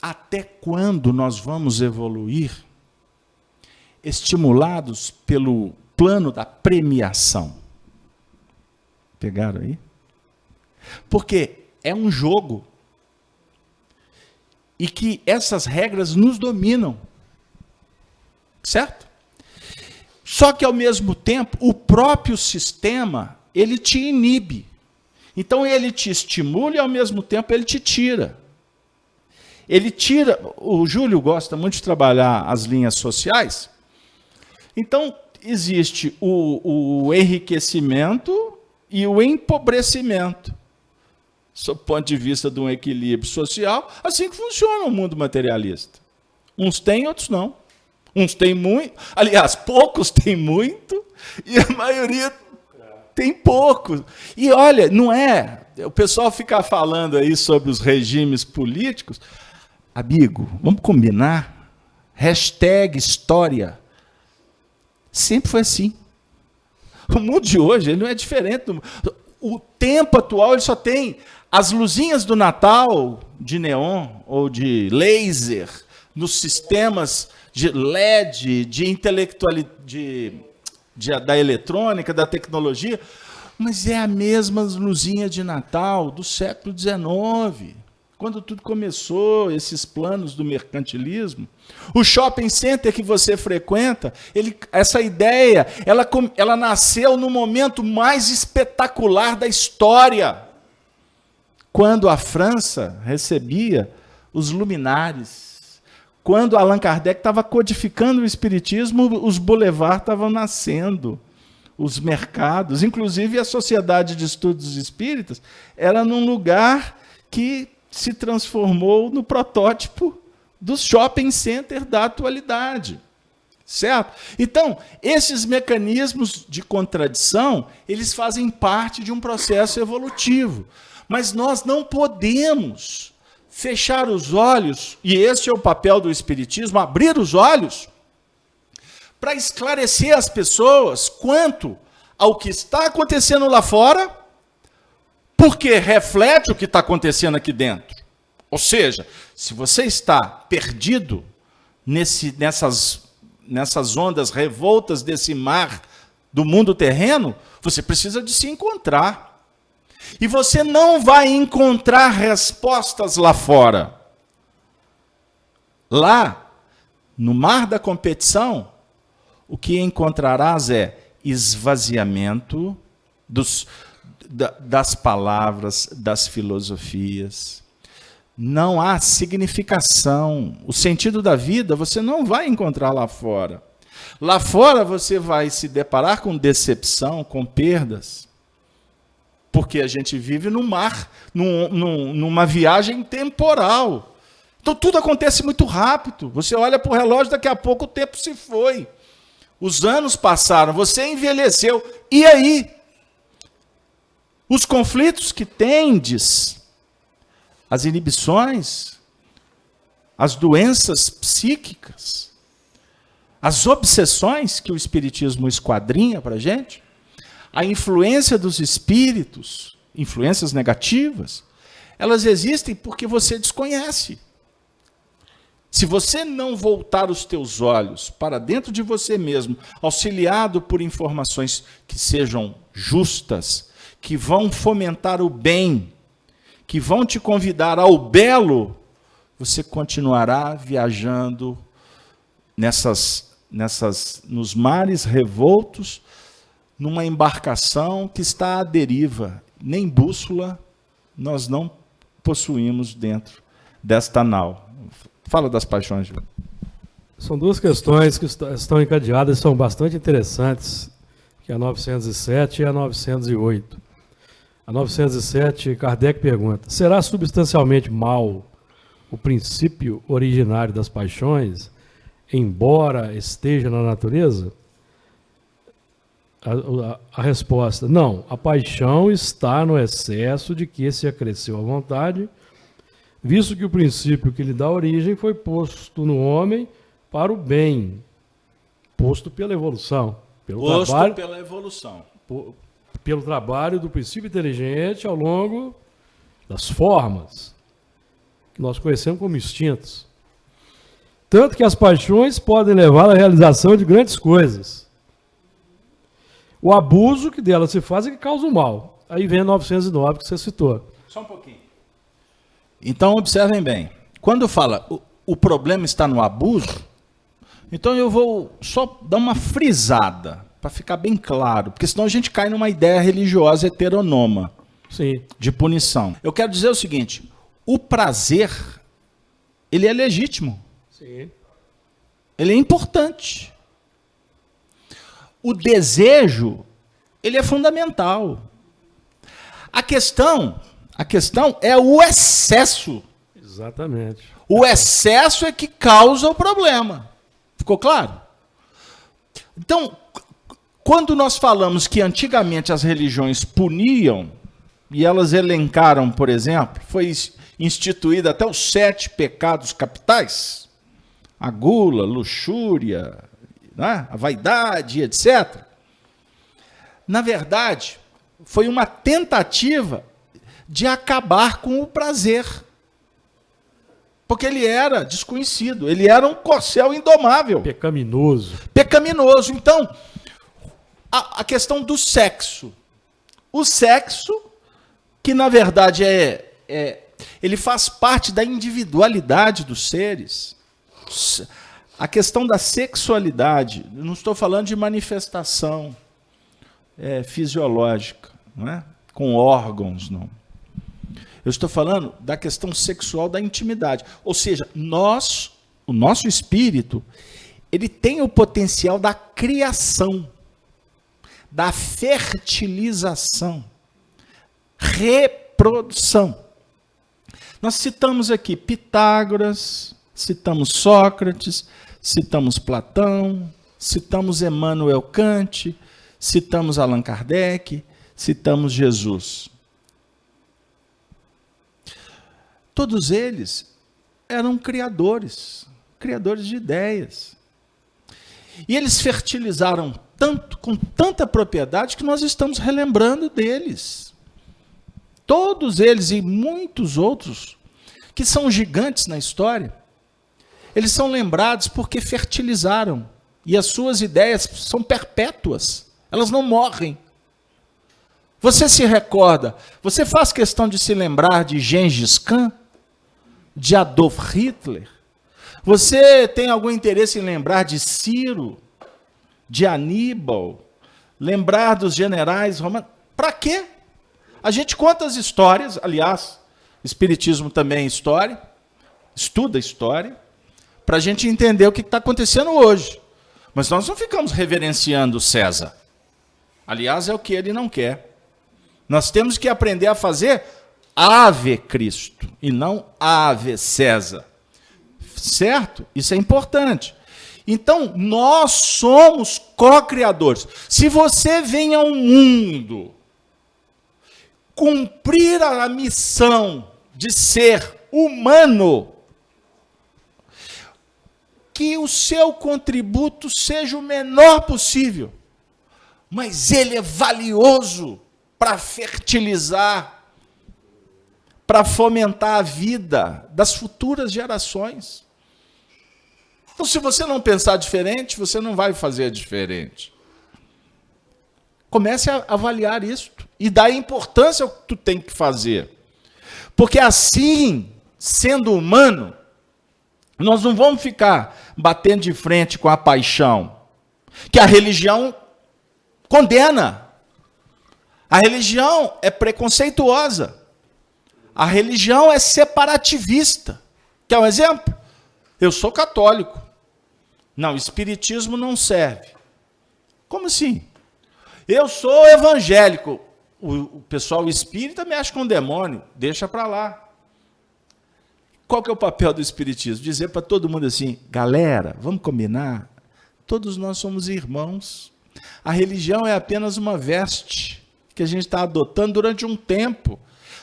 até quando nós vamos evoluir estimulados pelo plano da premiação? Pegaram aí? Porque é um jogo e que essas regras nos dominam. Certo? Só que, ao mesmo tempo, o próprio sistema, ele te inibe. Então, ele te estimula e, ao mesmo tempo, ele te tira. Ele tira... O Júlio gosta muito de trabalhar as linhas sociais. Então, existe o enriquecimento e o empobrecimento, sob o ponto de vista de um equilíbrio social, assim que funciona o mundo materialista. Uns têm, outros não. Uns têm muito, aliás, poucos têm muito, e a maioria tem pouco. E olha, não é... O pessoal fica falando aí sobre os regimes políticos. Amigo, vamos combinar? #história. Sempre foi assim. O mundo de hoje ele não é diferente. O tempo atual ele só tem as luzinhas do Natal de neon ou de laser nos sistemas de LED, da eletrônica, da tecnologia, mas é a mesma luzinha de Natal do século XIX, quando tudo começou, esses planos do mercantilismo. O shopping center que você frequenta, essa ideia, ela nasceu no momento mais espetacular da história, quando a França recebia os luminares, quando Allan Kardec estava codificando o espiritismo, os boulevards estavam nascendo, os mercados, inclusive a Sociedade de Estudos Espíritas, era num lugar que se transformou no protótipo do shopping center da atualidade. Certo? Então, esses mecanismos de contradição, eles fazem parte de um processo evolutivo. Mas nós não podemos fechar os olhos, e esse é o papel do Espiritismo, abrir os olhos para esclarecer as pessoas quanto ao que está acontecendo lá fora, porque reflete o que está acontecendo aqui dentro. Ou seja, se você está perdido nessas ondas revoltas desse mar do mundo terreno, você precisa de se encontrar. E você não vai encontrar respostas lá fora. Lá, no mar da competição, o que encontrarás é esvaziamento das palavras, das filosofias. Não há significação. O sentido da vida você não vai encontrar lá fora. Lá fora você vai se deparar com decepção, com perdas. Porque a gente vive no mar, numa viagem temporal. Então tudo acontece muito rápido. Você olha para o relógio, daqui a pouco o tempo se foi. Os anos passaram, você envelheceu. E aí? Os conflitos que tendes, as inibições, as doenças psíquicas, as obsessões que o Espiritismo esquadrinha para a gente, a influência dos espíritos, influências negativas, elas existem porque você desconhece. Se você não voltar os teus olhos para dentro de você mesmo, auxiliado por informações que sejam justas, que vão fomentar o bem, que vão te convidar ao belo, você continuará viajando nos mares revoltos, numa embarcação que está à deriva. Nem bússola nós não possuímos dentro desta nau. Fala das paixões, Júlio. São duas questões que estão encadeadas e são bastante interessantes, que é a 907 e a 908. A 907, Kardec pergunta: será substancialmente mal o princípio originário das paixões, embora esteja na natureza? A resposta: não, a paixão está no excesso de que se acresceu à vontade, visto que o princípio que lhe dá origem foi posto no homem para o bem, posto pela evolução. Pelo trabalho do princípio inteligente ao longo das formas, que nós conhecemos como instintos. Tanto que as paixões podem levar à realização de grandes coisas. O abuso que dela se faz é que causa o mal. Aí vem a 909 que você citou. Só um pouquinho. Então, observem bem. Quando fala o problema está no abuso, então eu vou só dar uma frisada, para ficar bem claro, porque senão a gente cai numa ideia religiosa heteronôma. Sim. De punição. Eu quero dizer o seguinte: o prazer, ele é legítimo. Sim. Ele é importante. O desejo, ele é fundamental. A questão é o excesso. Exatamente. O excesso é que causa o problema. Ficou claro? Então, quando nós falamos que antigamente as religiões puniam, e elas elencaram, por exemplo, foi instituída até os 7 pecados capitais, a gula, luxúria, né, a vaidade, etc. Na verdade, foi uma tentativa de acabar com o prazer. Porque ele era desconhecido, ele era um corcel indomável. Pecaminoso. Pecaminoso. Então, a questão do sexo. O sexo, que na verdade ele faz parte da individualidade dos seres. A questão da sexualidade, não estou falando de manifestação fisiológica, não é? Com órgãos, não. Eu estou falando da questão sexual da intimidade. Ou seja, o nosso espírito, ele tem o potencial da criação, da fertilização, reprodução. Nós citamos aqui Pitágoras, citamos Sócrates, citamos Platão, citamos Emmanuel Kant, citamos Allan Kardec, citamos Jesus. Todos eles eram criadores de ideias. E eles fertilizaram tanto, com tanta propriedade, que nós estamos relembrando deles. Todos eles e muitos outros, que são gigantes na história, eles são lembrados porque fertilizaram. E as suas ideias são perpétuas, elas não morrem. Você se recorda, você faz questão de se lembrar de Gengis Khan, de Adolf Hitler? Você tem algum interesse em lembrar de Ciro, de Aníbal, lembrar dos generais romanos? Para quê? A gente conta as histórias, aliás, Espiritismo também é história, estuda história, para a gente entender o que está acontecendo hoje. Mas nós não ficamos reverenciando César. Aliás, é o que ele não quer. Nós temos que aprender a fazer Ave Cristo, e não Ave César. Certo? Isso é importante. Então, nós somos co-criadores. Se você vem ao mundo cumprir a missão de ser humano, que o seu contributo seja o menor possível, mas ele é valioso para fertilizar, para fomentar a vida das futuras gerações. Então, se você não pensar diferente, você não vai fazer diferente. Comece a avaliar isso e dar importância ao que tu tem que fazer. Porque assim, sendo humano, nós não vamos ficar batendo de frente com a paixão, que a religião condena. A religião é preconceituosa. A religião é separativista. Quer um exemplo? Eu sou católico. Não, espiritismo não serve. Como assim? Eu sou evangélico. O pessoal espírita mexe com o demônio. Deixa para lá. Qual que é o papel do espiritismo? Dizer para todo mundo assim, galera, vamos combinar? Todos nós somos irmãos. A religião é apenas uma veste que a gente está adotando durante um tempo.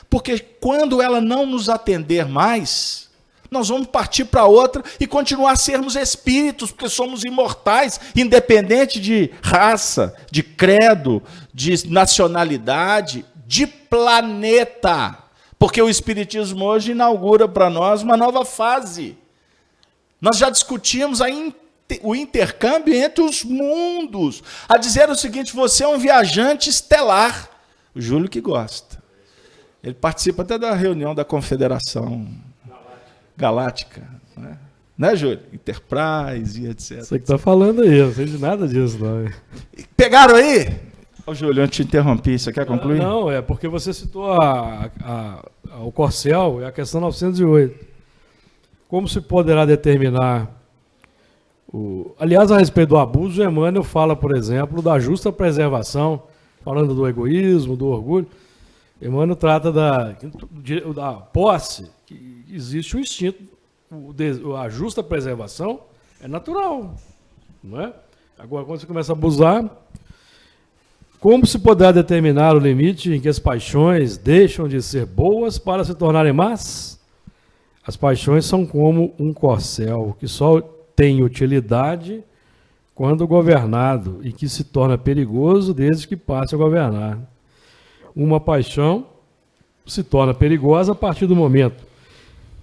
Porque quando ela não nos atender mais, nós vamos partir para outra e continuar a sermos espíritos, porque somos imortais, independente de raça, de credo, de nacionalidade, de planeta. Porque o espiritismo hoje inaugura para nós uma nova fase. Nós já discutimos o intercâmbio entre os mundos, a dizer o seguinte, você é um viajante estelar. O Júlio que gosta. Ele participa até da reunião da Confederação Galáctica. Né, Júlio? Enterprise e etc. Você que está falando aí, eu não sei de nada disso. Não. Pegaram aí? Ô, Júlio, eu te interrompi, você quer concluir? Não, é porque você citou o Corcel e a questão 908. Como se poderá determinar... Aliás, a respeito do abuso, Emmanuel fala, por exemplo, da justa preservação, falando do egoísmo, do orgulho. Emmanuel trata da posse, que existe um instinto, a justa preservação é natural, não é? Agora, quando você começa a abusar, como se poderá determinar o limite em que as paixões deixam de ser boas para se tornarem más? As paixões são como um corcel, que só tem utilidade quando governado e que se torna perigoso desde que passe a governar. Uma paixão se torna perigosa a partir do momento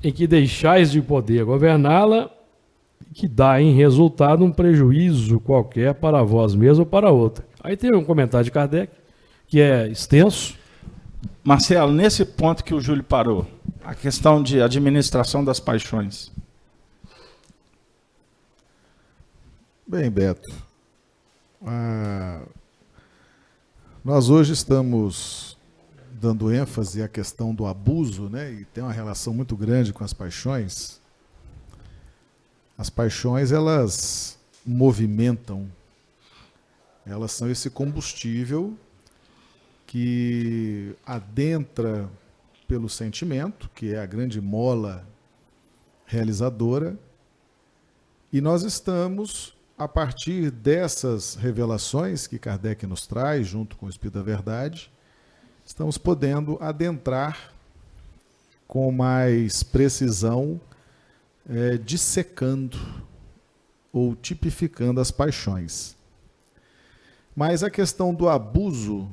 em que deixais de poder governá-la, que dá em resultado um prejuízo qualquer para vós mesmo ou para outra. Aí tem um comentário de Kardec, que é extenso. Marcelo, nesse ponto que o Júlio parou, a questão de administração das paixões. Bem, Beto, nós hoje estamos dando ênfase à questão do abuso, né? E tem uma relação muito grande com as paixões. As paixões, elas movimentam, elas são esse combustível que adentra pelo sentimento, que é a grande mola realizadora, e nós estamos, a partir dessas revelações que Kardec nos traz, junto com o Espírito da Verdade, estamos podendo adentrar com mais precisão, dissecando ou tipificando as paixões. Mas a questão do abuso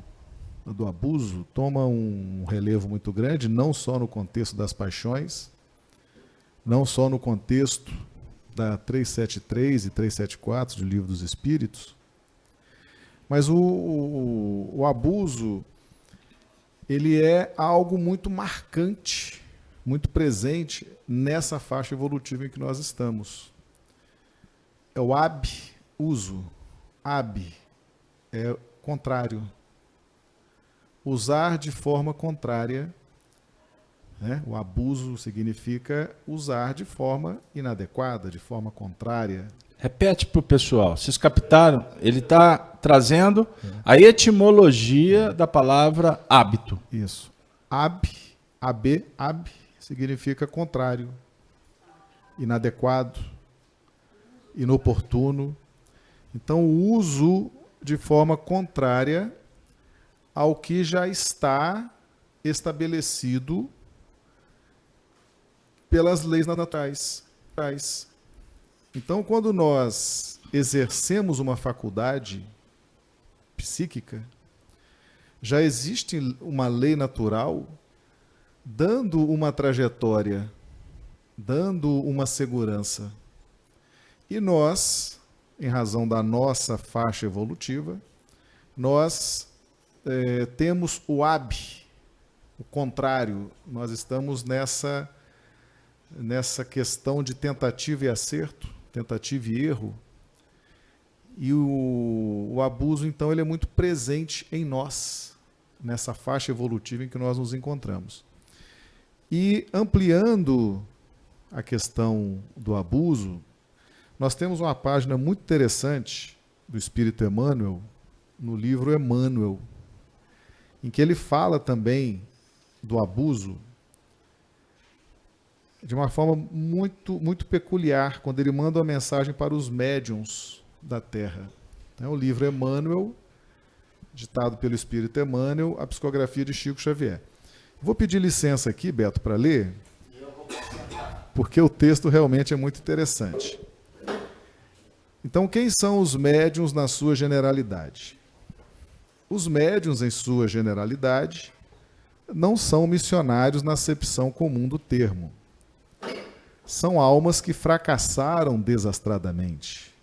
toma um relevo muito grande, não só no contexto das paixões, não só no contexto da 373 e 374 do Livro dos Espíritos, mas o abuso, ele é algo muito marcante, muito presente nessa faixa evolutiva em que nós estamos. É o abuso. Ab é contrário. Usar de forma contrária, né? O abuso significa usar de forma inadequada, de forma contrária. Repete para o pessoal, vocês captaram? Ele está trazendo a etimologia da palavra hábito. Isso. Ab significa contrário, inadequado, inoportuno. Então, o uso de forma contrária ao que já está estabelecido pelas leis naturais. Então, quando nós exercemos uma faculdade psíquica, já existe uma lei natural dando uma trajetória, dando uma segurança. E nós, em razão da nossa faixa evolutiva, nós temos o ab, o contrário. Nós estamos nessa questão de tentativa e acerto, tentativa e erro. E o abuso, então, ele é muito presente em nós, nessa faixa evolutiva em que nós nos encontramos. E ampliando a questão do abuso, nós temos uma página muito interessante do Espírito Emmanuel, no livro Emmanuel, em que ele fala também do abuso de uma forma muito, muito peculiar, quando ele manda uma mensagem para os médiuns da Terra. É o livro Emmanuel, ditado pelo Espírito Emmanuel, a psicografia de Chico Xavier. Vou pedir licença aqui, Beto, para ler, porque o texto realmente é muito interessante. Então, quem são os médiuns na sua generalidade? Os médiuns, em sua generalidade, não são missionários na acepção comum do termo. São almas que fracassaram desastradamente,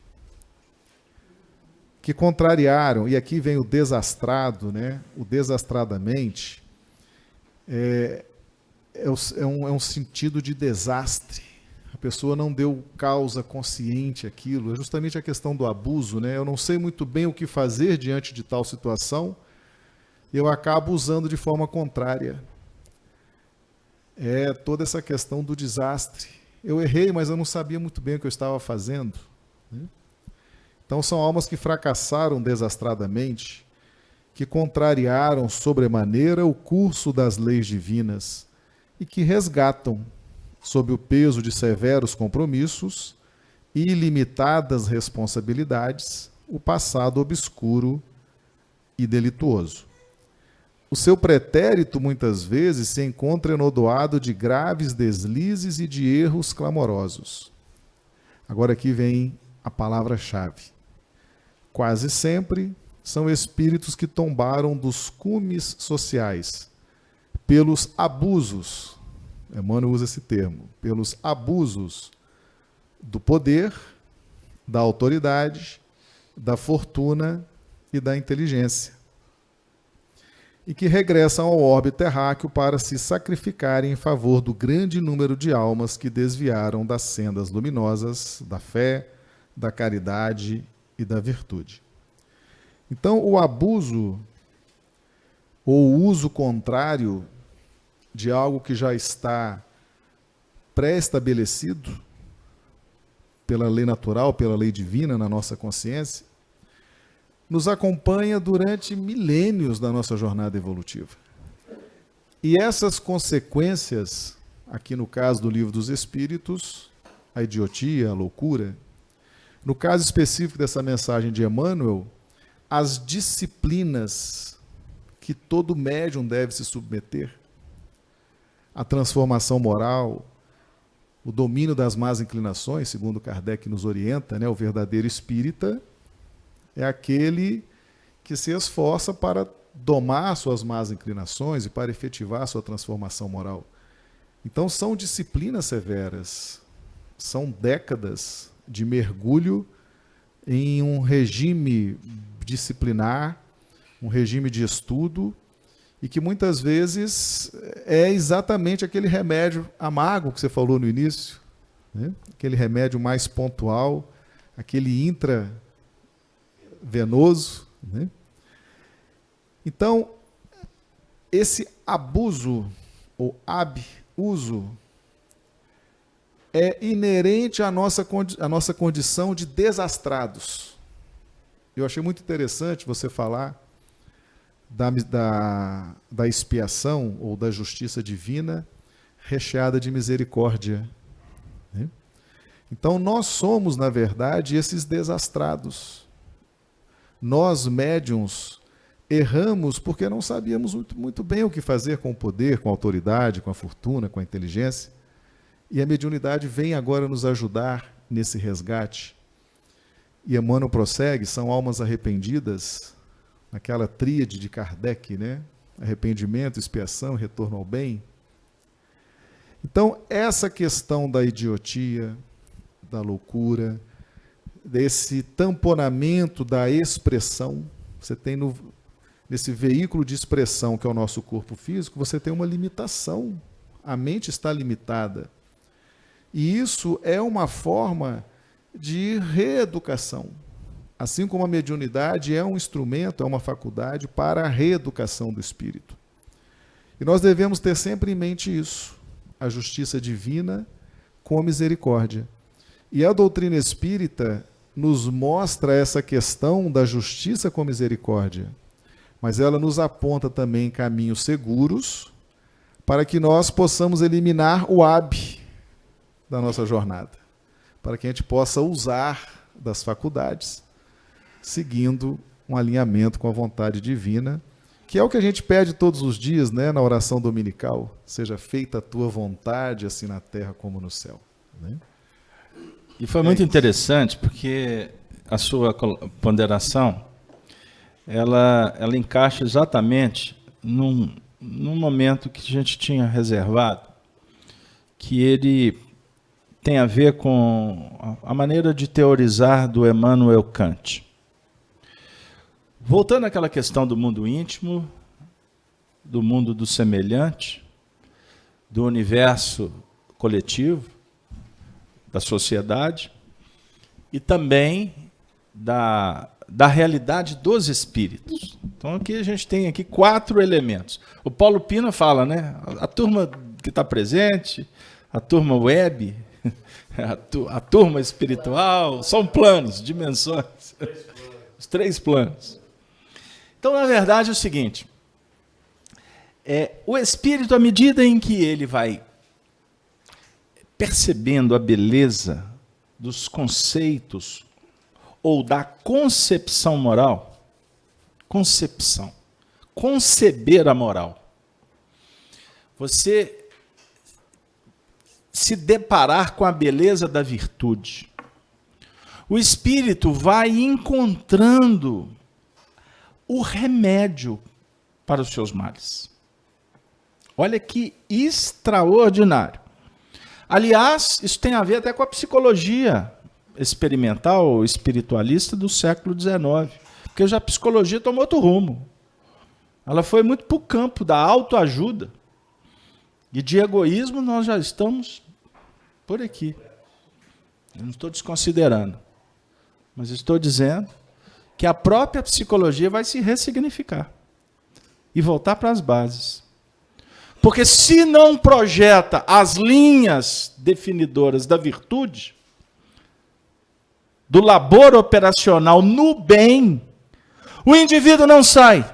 que contrariaram, e aqui vem o desastrado, né? O desastradamente é um sentido de desastre. A pessoa não deu causa consciente àquilo. É justamente a questão do abuso, né? Eu não sei muito bem o que fazer diante de tal situação e eu acabo usando de forma contrária. É toda essa questão do desastre. Eu errei, mas eu não sabia muito bem o que eu estava fazendo, né? Então são almas que fracassaram desastradamente, que contrariaram sobremaneira o curso das leis divinas e que resgatam, sob o peso de severos compromissos e ilimitadas responsabilidades, o passado obscuro e delituoso. O seu pretérito, muitas vezes, se encontra enodoado de graves deslizes e de erros clamorosos. Agora aqui vem a palavra-chave. Quase sempre são espíritos que tombaram dos cumes sociais, pelos abusos, Emmanuel usa esse termo, pelos abusos do poder, da autoridade, da fortuna e da inteligência, e que regressam ao orbe terráqueo para se sacrificarem em favor do grande número de almas que desviaram das sendas luminosas da fé, da caridade e da virtude. Então, o abuso ou o uso contrário de algo que já está pré-estabelecido pela lei natural, pela lei divina na nossa consciência, nos acompanha durante milênios da nossa jornada evolutiva. E essas consequências, aqui no caso do Livro dos Espíritos, a idiotia, a loucura, no caso específico dessa mensagem de Emmanuel, as disciplinas que todo médium deve se submeter, a transformação moral, o domínio das más inclinações, segundo Kardec nos orienta, né, o verdadeiro espírita é aquele que se esforça para domar suas más inclinações e para efetivar sua transformação moral. Então são disciplinas severas, são décadas de mergulho em um regime disciplinar, um regime de estudo, e que muitas vezes é exatamente aquele remédio amargo que você falou no início, né? Aquele remédio mais pontual, aquele intravenoso, né? Então, esse abuso ou abuso é inerente à nossa condição de desastrados. Eu achei muito interessante você falar da expiação ou da justiça divina recheada de misericórdia, né? Então nós somos, na verdade, esses desastrados. Nós, médiuns, erramos porque não sabíamos muito bem o que fazer com o poder, com a autoridade, com a fortuna, com a inteligência. E a mediunidade vem agora nos ajudar nesse resgate. E Emmanuel prossegue, são almas arrependidas, naquela tríade de Kardec, né? Arrependimento, expiação, retorno ao bem. Então, essa questão da idiotia, da loucura, desse tamponamento da expressão, você tem nesse veículo de expressão que é o nosso corpo físico, você tem uma limitação. A mente está limitada. E isso é uma forma de reeducação. Assim como a mediunidade é um instrumento, é uma faculdade para a reeducação do espírito. E nós devemos ter sempre em mente isso, a justiça divina com a misericórdia. E a doutrina espírita nos mostra essa questão da justiça com a misericórdia, mas ela nos aponta também caminhos seguros para que nós possamos eliminar o da nossa jornada, para que a gente possa usar das faculdades, seguindo um alinhamento com a vontade divina, que é o que a gente pede todos os dias, né, na oração dominical, seja feita a tua vontade, assim na terra como no céu, né? E foi muito interessante, porque a sua ponderação, ela encaixa exatamente num momento que a gente tinha reservado, que ele tem a ver com a maneira de teorizar do Immanuel Kant. Voltando àquela questão do mundo íntimo, do mundo do semelhante, do universo coletivo, da sociedade, e também da realidade dos espíritos. Então aqui a gente tem aqui 4 elementos. O Paulo Pina fala, né? A turma que está presente, a turma web, a turma espiritual, são planos, dimensões. Os 3 planos. Então, na verdade, é o seguinte, o espírito, à medida em que ele vai percebendo a beleza dos conceitos ou da concepção moral, conceber a moral, você se deparar com a beleza da virtude, o espírito vai encontrando o remédio para os seus males. Olha que extraordinário. Aliás, isso tem a ver até com a psicologia experimental ou espiritualista do século XIX, porque já a psicologia tomou outro rumo. Ela foi muito para o campo da autoajuda. E de egoísmo nós já estamos por aqui. Eu não estou desconsiderando, mas estou dizendo que a própria psicologia vai se ressignificar e voltar para as bases. Porque se não projeta as linhas definidoras da virtude, do labor operacional no bem, o indivíduo não sai.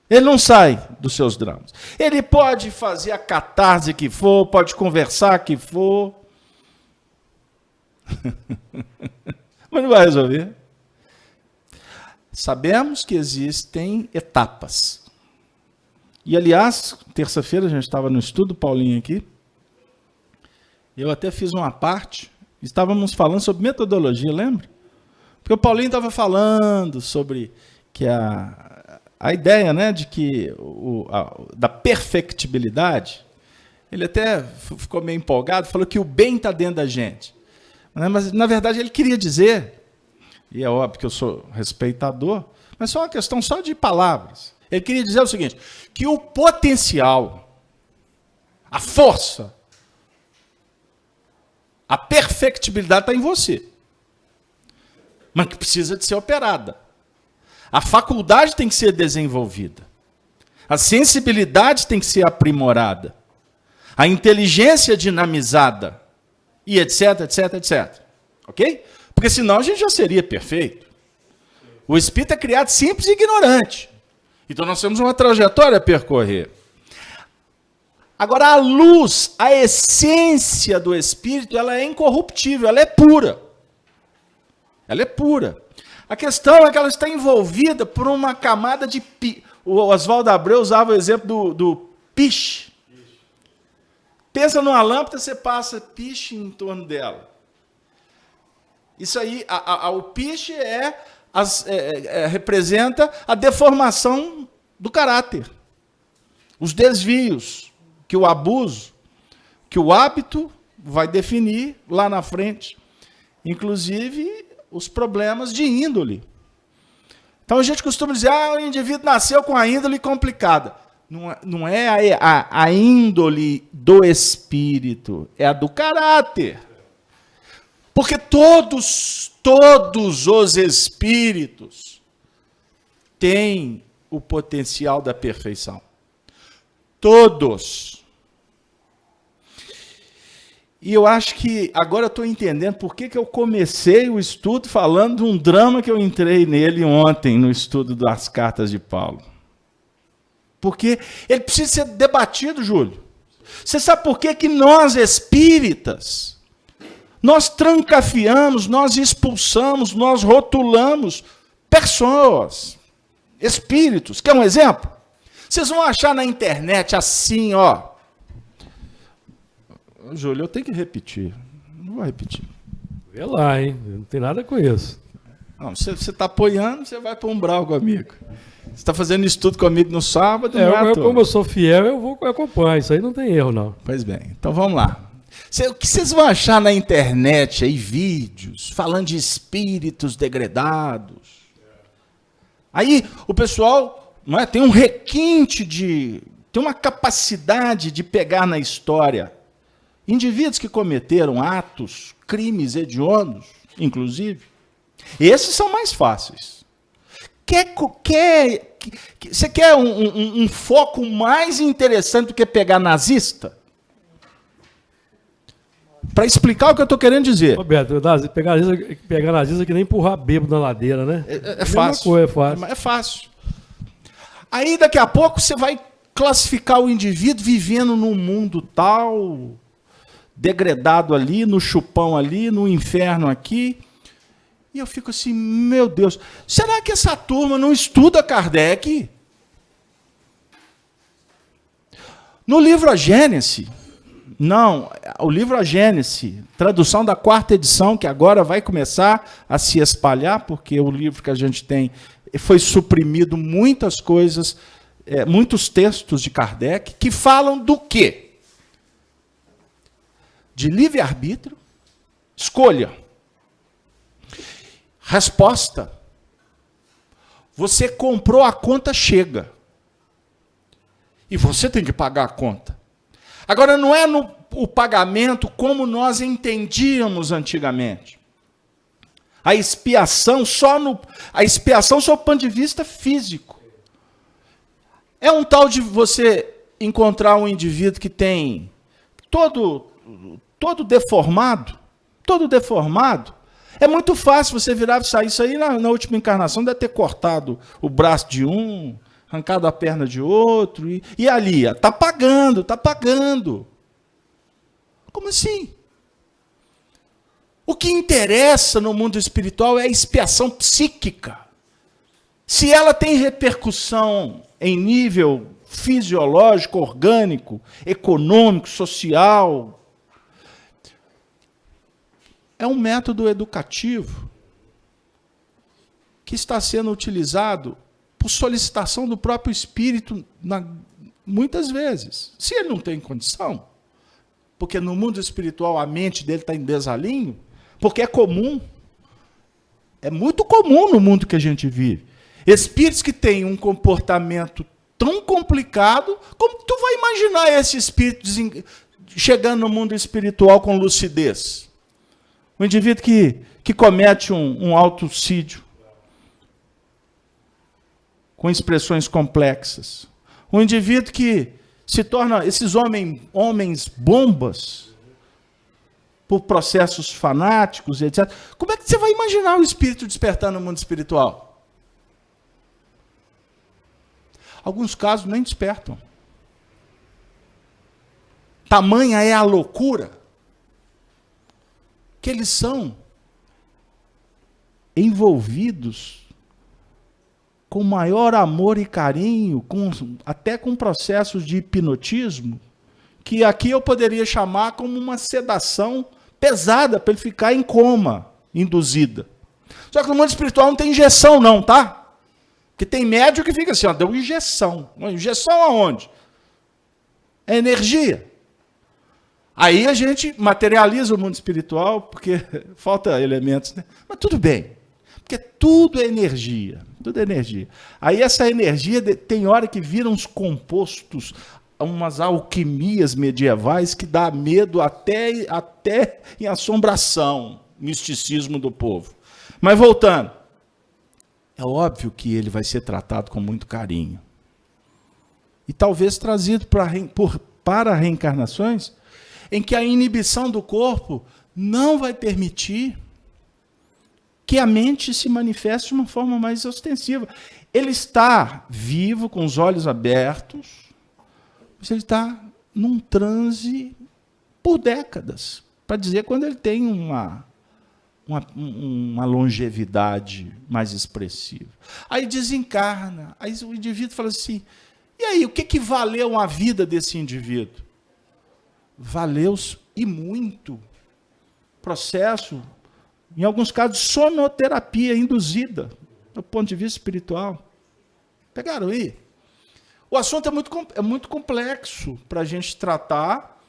Ele não sai dos seus dramas. Ele pode fazer a catarse que for, pode conversar que for, mas não vai resolver. Sabemos que existem etapas. E, aliás, terça-feira a gente estava no estudo, Paulinho aqui, eu até fiz uma parte, estávamos falando sobre metodologia, lembra? Porque o Paulinho estava falando sobre que a ideia, né, de que da perfectibilidade, ele até ficou meio empolgado, falou que o bem está dentro da gente. Mas, na verdade, ele queria dizer, e é óbvio que eu sou respeitador, mas só uma questão só de palavras. Ele queria dizer o seguinte, que o potencial, a força, a perfectibilidade está em você, mas que precisa de ser operada. A faculdade tem que ser desenvolvida. A sensibilidade tem que ser aprimorada. A inteligência dinamizada. E etc, etc, etc. Ok? Porque senão a gente já seria perfeito. O espírito é criado simples e ignorante. Então nós temos uma trajetória a percorrer. Agora a luz, a essência do espírito, ela é incorruptível, ela é pura. Ela é pura. A questão é que ela está envolvida por uma camada de... O Oswaldo Abreu usava o exemplo do piche. Pensa numa lâmpada, você passa piche em torno dela. Isso aí, o piche representa a deformação do caráter. Os desvios, que o abuso, que o hábito vai definir lá na frente. Inclusive, os problemas de índole. Então a gente costuma dizer, o indivíduo nasceu com a índole complicada. Não é a índole do espírito, é a do caráter. Porque todos os espíritos têm o potencial da perfeição. Todos. E eu acho que agora eu estou entendendo por que eu comecei o estudo falando de um drama que eu entrei nele ontem no estudo das cartas de Paulo. Porque ele precisa ser debatido, Júlio. Você sabe por que nós espíritas, nós trancafiamos, nós expulsamos, nós rotulamos pessoas, espíritos. Quer um exemplo? Vocês vão achar na internet assim, ó. Júlio, eu tenho que repetir. Não vou repetir. Vê lá, hein? Não tem nada com isso. Não, você está apoiando, você vai para um umbral comigo. Você está fazendo estudo comigo no sábado, como eu sou fiel, eu acompanho. Isso aí não tem erro, não. Pois bem, então vamos lá. O que vocês vão achar na internet aí, vídeos, falando de espíritos degradados? Aí o pessoal tem um requinte tem uma capacidade de pegar na história indivíduos que cometeram atos, crimes hediondos, inclusive. Esses são mais fáceis. Você quer um foco mais interessante do que pegar nazista? Para explicar o que eu estou querendo dizer. Roberto, pegar nazista é que nem empurrar bêbado na ladeira, né? É fácil. É fácil. É fácil. Aí daqui a pouco você vai classificar o indivíduo vivendo num mundo tal, degradado ali, no chupão ali, no inferno aqui. E eu fico assim, meu Deus, será que essa turma não estuda Kardec? No livro A Gênese, o livro A Gênese, tradução da 4ª edição, que agora vai começar a se espalhar, porque o livro que a gente tem foi suprimido muitas coisas muitos textos de Kardec que falam do quê? De livre-arbítrio, escolha. Resposta. Você comprou, a conta chega. E você tem que pagar a conta. Agora, não é o pagamento como nós entendíamos antigamente. A expiação só do ponto de vista físico. É um tal de você encontrar um indivíduo que tem todo deformado. É muito fácil você virar e sair. Isso aí na última encarnação deve ter cortado o braço de um, arrancado a perna de outro. E ali, está pagando. Como assim? O que interessa no mundo espiritual é a expiação psíquica. Se ela tem repercussão em nível fisiológico, orgânico, econômico, social, é um método educativo que está sendo utilizado por solicitação do próprio espírito, muitas vezes. Se ele não tem condição, porque no mundo espiritual a mente dele está em desalinho, porque é comum, é muito comum no mundo que a gente vive. Espíritos que têm um comportamento tão complicado, como tu vai imaginar esse espírito chegando no mundo espiritual com lucidez? O indivíduo que comete um autocídio, com expressões complexas. O indivíduo que se torna esses homens bombas, por processos fanáticos, etc. Como é que você vai imaginar o espírito despertando no mundo espiritual? Alguns casos nem despertam. Tamanha é a loucura que eles são envolvidos com maior amor e carinho, até com processos de hipnotismo, que aqui eu poderia chamar como uma sedação pesada para ele ficar em coma, induzida. Só que no mundo espiritual não tem injeção não, tá? Porque tem médium que fica assim, ó, deu injeção. Uma injeção aonde? É energia. Aí a gente materializa o mundo espiritual, porque falta elementos, né? Mas tudo bem, porque tudo é energia. Tudo é energia. Aí essa energia tem hora que vira uns compostos, umas alquimias medievais que dá medo até em assombração, misticismo do povo. Mas voltando, é óbvio que ele vai ser tratado com muito carinho. E talvez trazido para reencarnações em que a inibição do corpo não vai permitir que a mente se manifeste de uma forma mais ostensiva. Ele está vivo, com os olhos abertos, mas ele está num transe por décadas, para dizer quando ele tem uma longevidade mais expressiva. Aí desencarna, aí o indivíduo fala assim, e aí, o que valeu a vida desse indivíduo? Valeu e muito. Processo, em alguns casos, sonoterapia induzida, do ponto de vista espiritual. Pegaram aí? O assunto é muito complexo para a gente tratar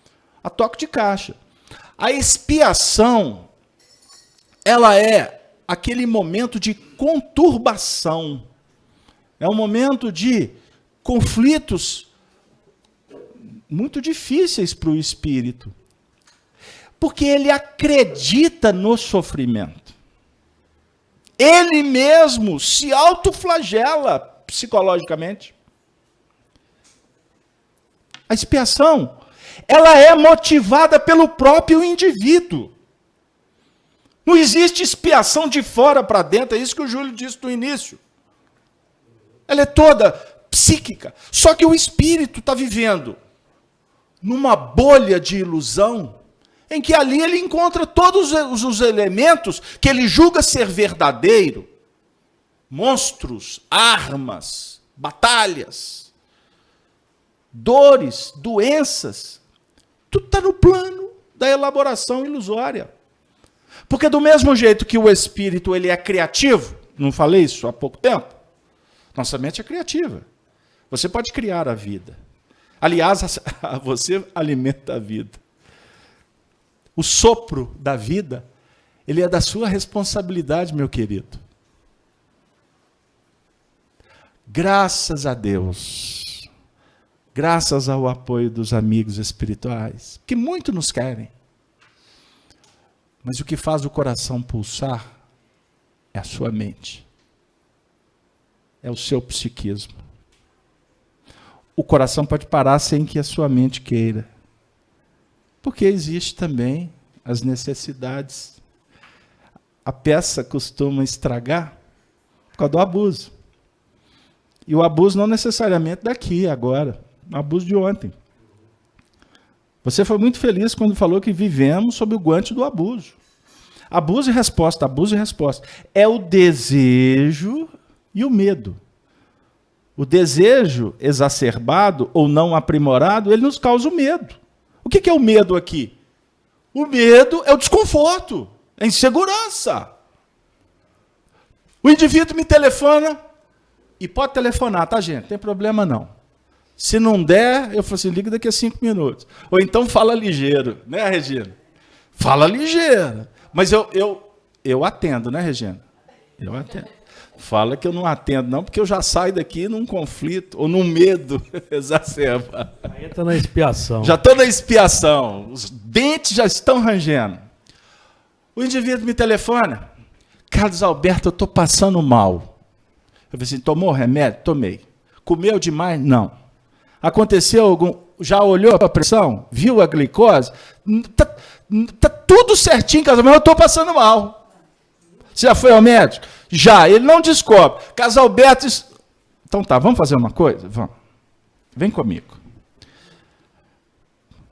a toque de caixa. A expiação, ela é aquele momento de conturbação. É um momento de conflitos muito difíceis para o espírito. Porque ele acredita no sofrimento. Ele mesmo se autoflagela psicologicamente. A expiação, ela é motivada pelo próprio indivíduo. Não existe expiação de fora para dentro, é isso que o Júlio disse no início. Ela é toda psíquica. Só que o espírito está vivendo numa bolha de ilusão, em que ali ele encontra todos os elementos que ele julga ser verdadeiro. Monstros, armas, batalhas, dores, doenças. Tudo está no plano da elaboração ilusória. Porque do mesmo jeito que o espírito ele é criativo, não falei isso há pouco tempo? Nossa mente é criativa. Você pode criar a vida. Aliás, você alimenta a vida. O sopro da vida, ele é da sua responsabilidade, meu querido. Graças a Deus, graças ao apoio dos amigos espirituais, que muito nos querem. Mas o que faz o coração pulsar é a sua mente. É o seu psiquismo. O coração pode parar sem que a sua mente queira. Porque existe também as necessidades. A peça costuma estragar por causa do abuso. E o abuso não necessariamente daqui, agora. O abuso de ontem. Você foi muito feliz quando falou que vivemos sob o guante do abuso. Abuso e resposta, abuso e resposta. É o desejo e o medo. O desejo exacerbado ou não aprimorado, ele nos causa o medo. O que é o medo aqui? O medo é o desconforto, é a insegurança. O indivíduo me telefona, e pode telefonar, tá, gente? Não tem problema não. Se não der, eu falo assim, liga daqui a 5 minutos. Ou então fala ligeiro, né, Regina? Fala ligeiro. Mas eu atendo, né, Regina? Eu atendo. Fala que eu não atendo, não, porque eu já saio daqui num conflito, ou num medo exacerbado. Entra na expiação. Já estou na expiação. Os dentes já estão rangendo. O indivíduo me telefona. Carlos Alberto, eu estou passando mal. Eu falei assim, tomou remédio? Tomei. Comeu demais? Não. Aconteceu algum... Já olhou a pressão? Viu a glicose? Tá tudo certinho, Carlos, mas eu estou passando mal. Você já foi ao médico? Já. Ele não descobre. Carlos Alberto... Então tá, vamos fazer uma coisa? Vamos. Vem comigo.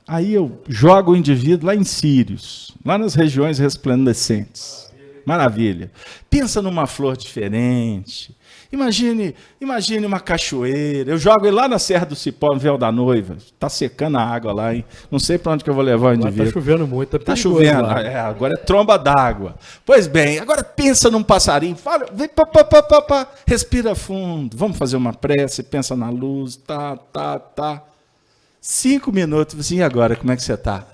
Aí eu jogo o indivíduo lá em Sírios, lá nas regiões resplandecentes. Maravilha. Pensa numa flor diferente. Imagine uma cachoeira. Eu jogo ele lá na Serra do Cipó, no Véu da Noiva. Está secando a água lá, hein? Não sei para onde que eu vou levar o indivíduo. Está chovendo muito. Está chovendo. Agora é tromba d'água. Pois bem, agora pensa num passarinho. Fala, vem, respira fundo. Vamos fazer uma prece, pensa na luz. Tá. 5 minutos. Assim, e agora, como é que você está?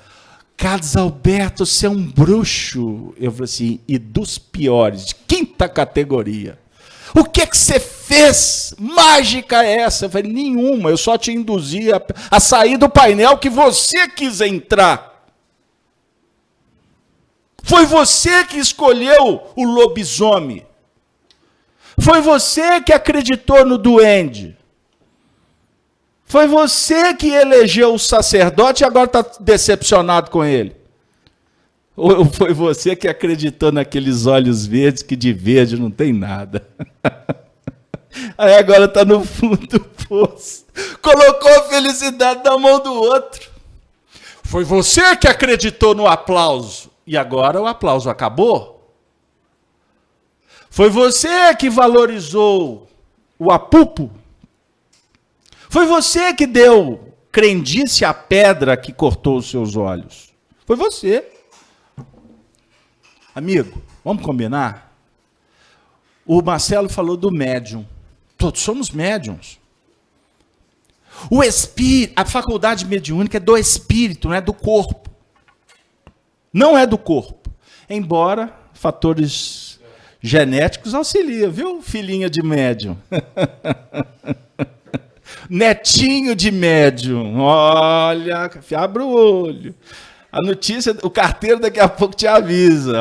Carlos Alberto, você é um bruxo. Eu falei assim, e dos piores, de 5ª categoria. O que você fez? Mágica é essa? Eu falei, nenhuma, eu só te induzi a sair do painel que você quis entrar. Foi você que escolheu o lobisomem. Foi você que acreditou no duende. Foi você que elegeu o sacerdote e agora está decepcionado com ele. Ou foi você que acreditou naqueles olhos verdes que de verde não tem nada? Aí agora está no fundo do poço. Colocou a felicidade na mão do outro. Foi você que acreditou no aplauso. E agora o aplauso acabou. Foi você que valorizou o apupo. Foi você que deu crendice à pedra que cortou os seus olhos. Foi você. Amigo, vamos combinar? O Marcelo falou do médium. Todos somos médiums. O espírito, a faculdade mediúnica é do espírito, não é do corpo. Não é do corpo. Embora fatores genéticos auxiliem, viu, filhinha de médium? Netinho de médium. Olha, abre o olho. A notícia, o carteiro daqui a pouco te avisa.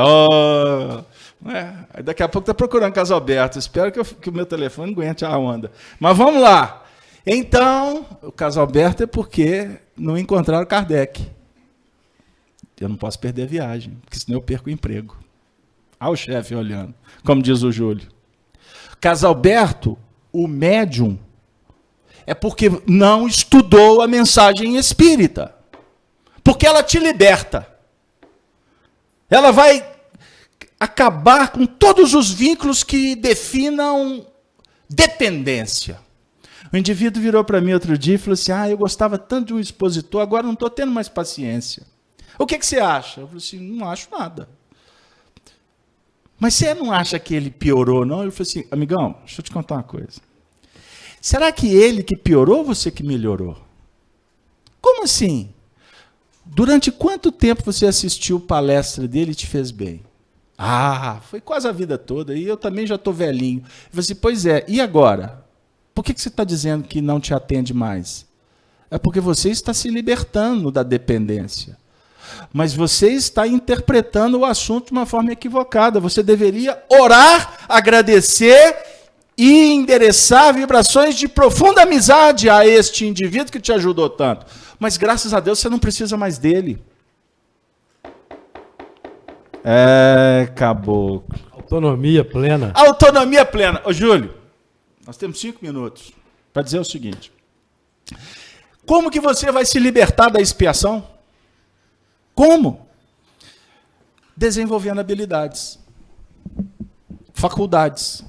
Daqui a pouco está procurando Carlos Alberto. Espero que o meu telefone aguente a onda. Mas vamos lá. Então, o Carlos Alberto é porque não encontraram Kardec. Eu não posso perder a viagem, porque senão eu perco o emprego. O chefe olhando, como diz o Júlio. Carlos Alberto, o médium, é porque não estudou a mensagem espírita. Porque ela te liberta. Ela vai acabar com todos os vínculos que definam dependência. O indivíduo virou para mim outro dia e falou assim, eu gostava tanto de um expositor, agora não estou tendo mais paciência. O que você acha? Eu falei assim, não acho nada. Mas você não acha que ele piorou, não? Eu falei assim, amigão, deixa eu te contar uma coisa. Será que ele que piorou ou você que melhorou? Como assim? Durante quanto tempo você assistiu palestra dele e te fez bem? Ah, foi quase a vida toda, e eu também já estou velhinho. Eu falei assim, pois é, e agora? Por que você está dizendo que não te atende mais? É porque você está se libertando da dependência. Mas você está interpretando o assunto de uma forma equivocada. Você deveria orar, agradecer e endereçar vibrações de profunda amizade a este indivíduo que te ajudou tanto. Mas graças a Deus você não precisa mais dele. Caboclo. Autonomia plena. Autonomia plena. Ô, Júlio, nós temos 5 minutos para dizer o seguinte. Como que você vai se libertar da expiação? Como? Desenvolvendo habilidades, faculdades.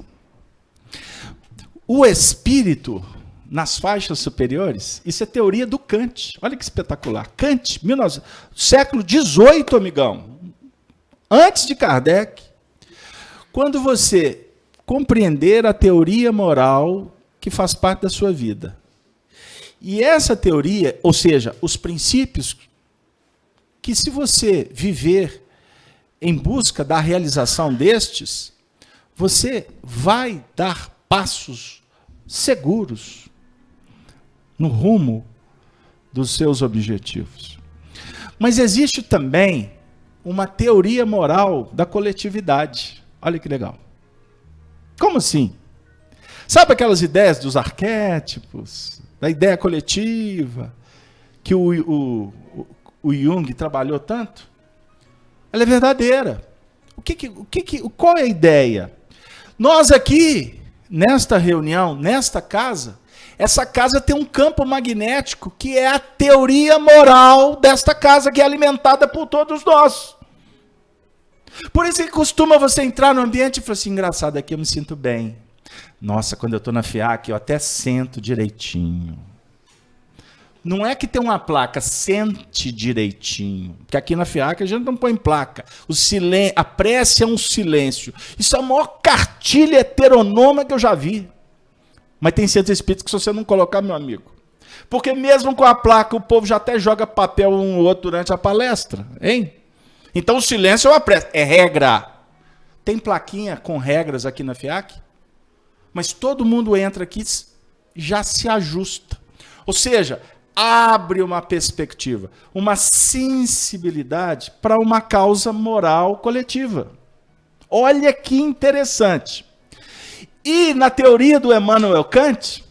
O espírito, nas faixas superiores, isso é teoria do Kant. Olha que espetacular. Kant, século XVIII, amigão. Antes de Kardec. Quando você compreender a teoria moral que faz parte da sua vida. E essa teoria, ou seja, os princípios que se você viver em busca da realização destes, você vai dar passos seguros no rumo dos seus objetivos. Mas existe também uma teoria moral da coletividade. Olha que legal. Como assim? Sabe aquelas ideias dos arquétipos, da ideia coletiva, que o Jung trabalhou tanto? Ela é verdadeira. Qual é a ideia? Nós aqui, nesta reunião, nesta casa, essa casa tem um campo magnético que é a teoria moral desta casa, que é alimentada por todos nós. Por isso que costuma você entrar no ambiente e falar assim, engraçado, aqui eu me sinto bem. Nossa, quando eu estou na FIAC, eu até sento direitinho. Não é que tem uma placa, sente direitinho. Porque aqui na FIAC a gente não põe placa. A prece é um silêncio. Isso é a maior cartilha heteronômica que eu já vi. Mas tem centros espíritas que se você não colocar, meu amigo. Porque mesmo com a placa, o povo já até joga papel um ou outro durante a palestra. Hein? Então o silêncio é uma prece. É regra. Tem plaquinha com regras aqui na FIAC? Mas todo mundo entra aqui e já se ajusta. Ou seja, abre uma perspectiva, uma sensibilidade para uma causa moral coletiva. Olha que interessante. E na teoria do Immanuel Kant,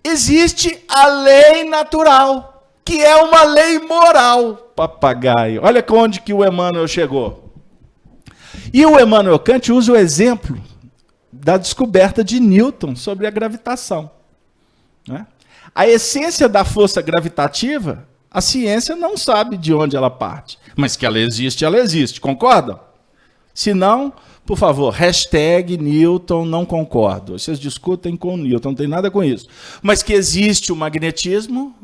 existe a lei natural, que é uma lei moral, papagaio. Olha onde que o Emmanuel chegou. E o Immanuel Kant usa o exemplo da descoberta de Newton sobre a gravitação. Né? A essência da força gravitativa, a ciência não sabe de onde ela parte. Mas que ela existe, concordam? Se não, por favor, hashtag Newton não concordo. Vocês discutem com o Newton, não tem nada com isso. Mas que existe o magnetismo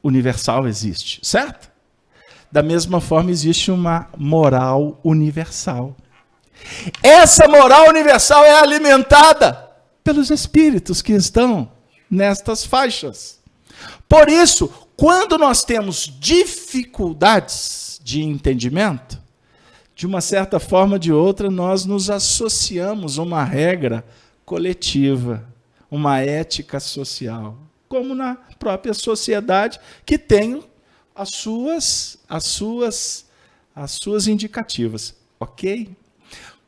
universal, existe, certo? Da mesma forma, existe uma moral universal. Essa moral universal é alimentada pelos espíritos que estão nestas faixas. Por isso, quando nós temos dificuldades de entendimento, de uma certa forma ou de outra, nós nos associamos a uma regra coletiva, uma ética social, como na própria sociedade, que tem as suas indicativas, ok?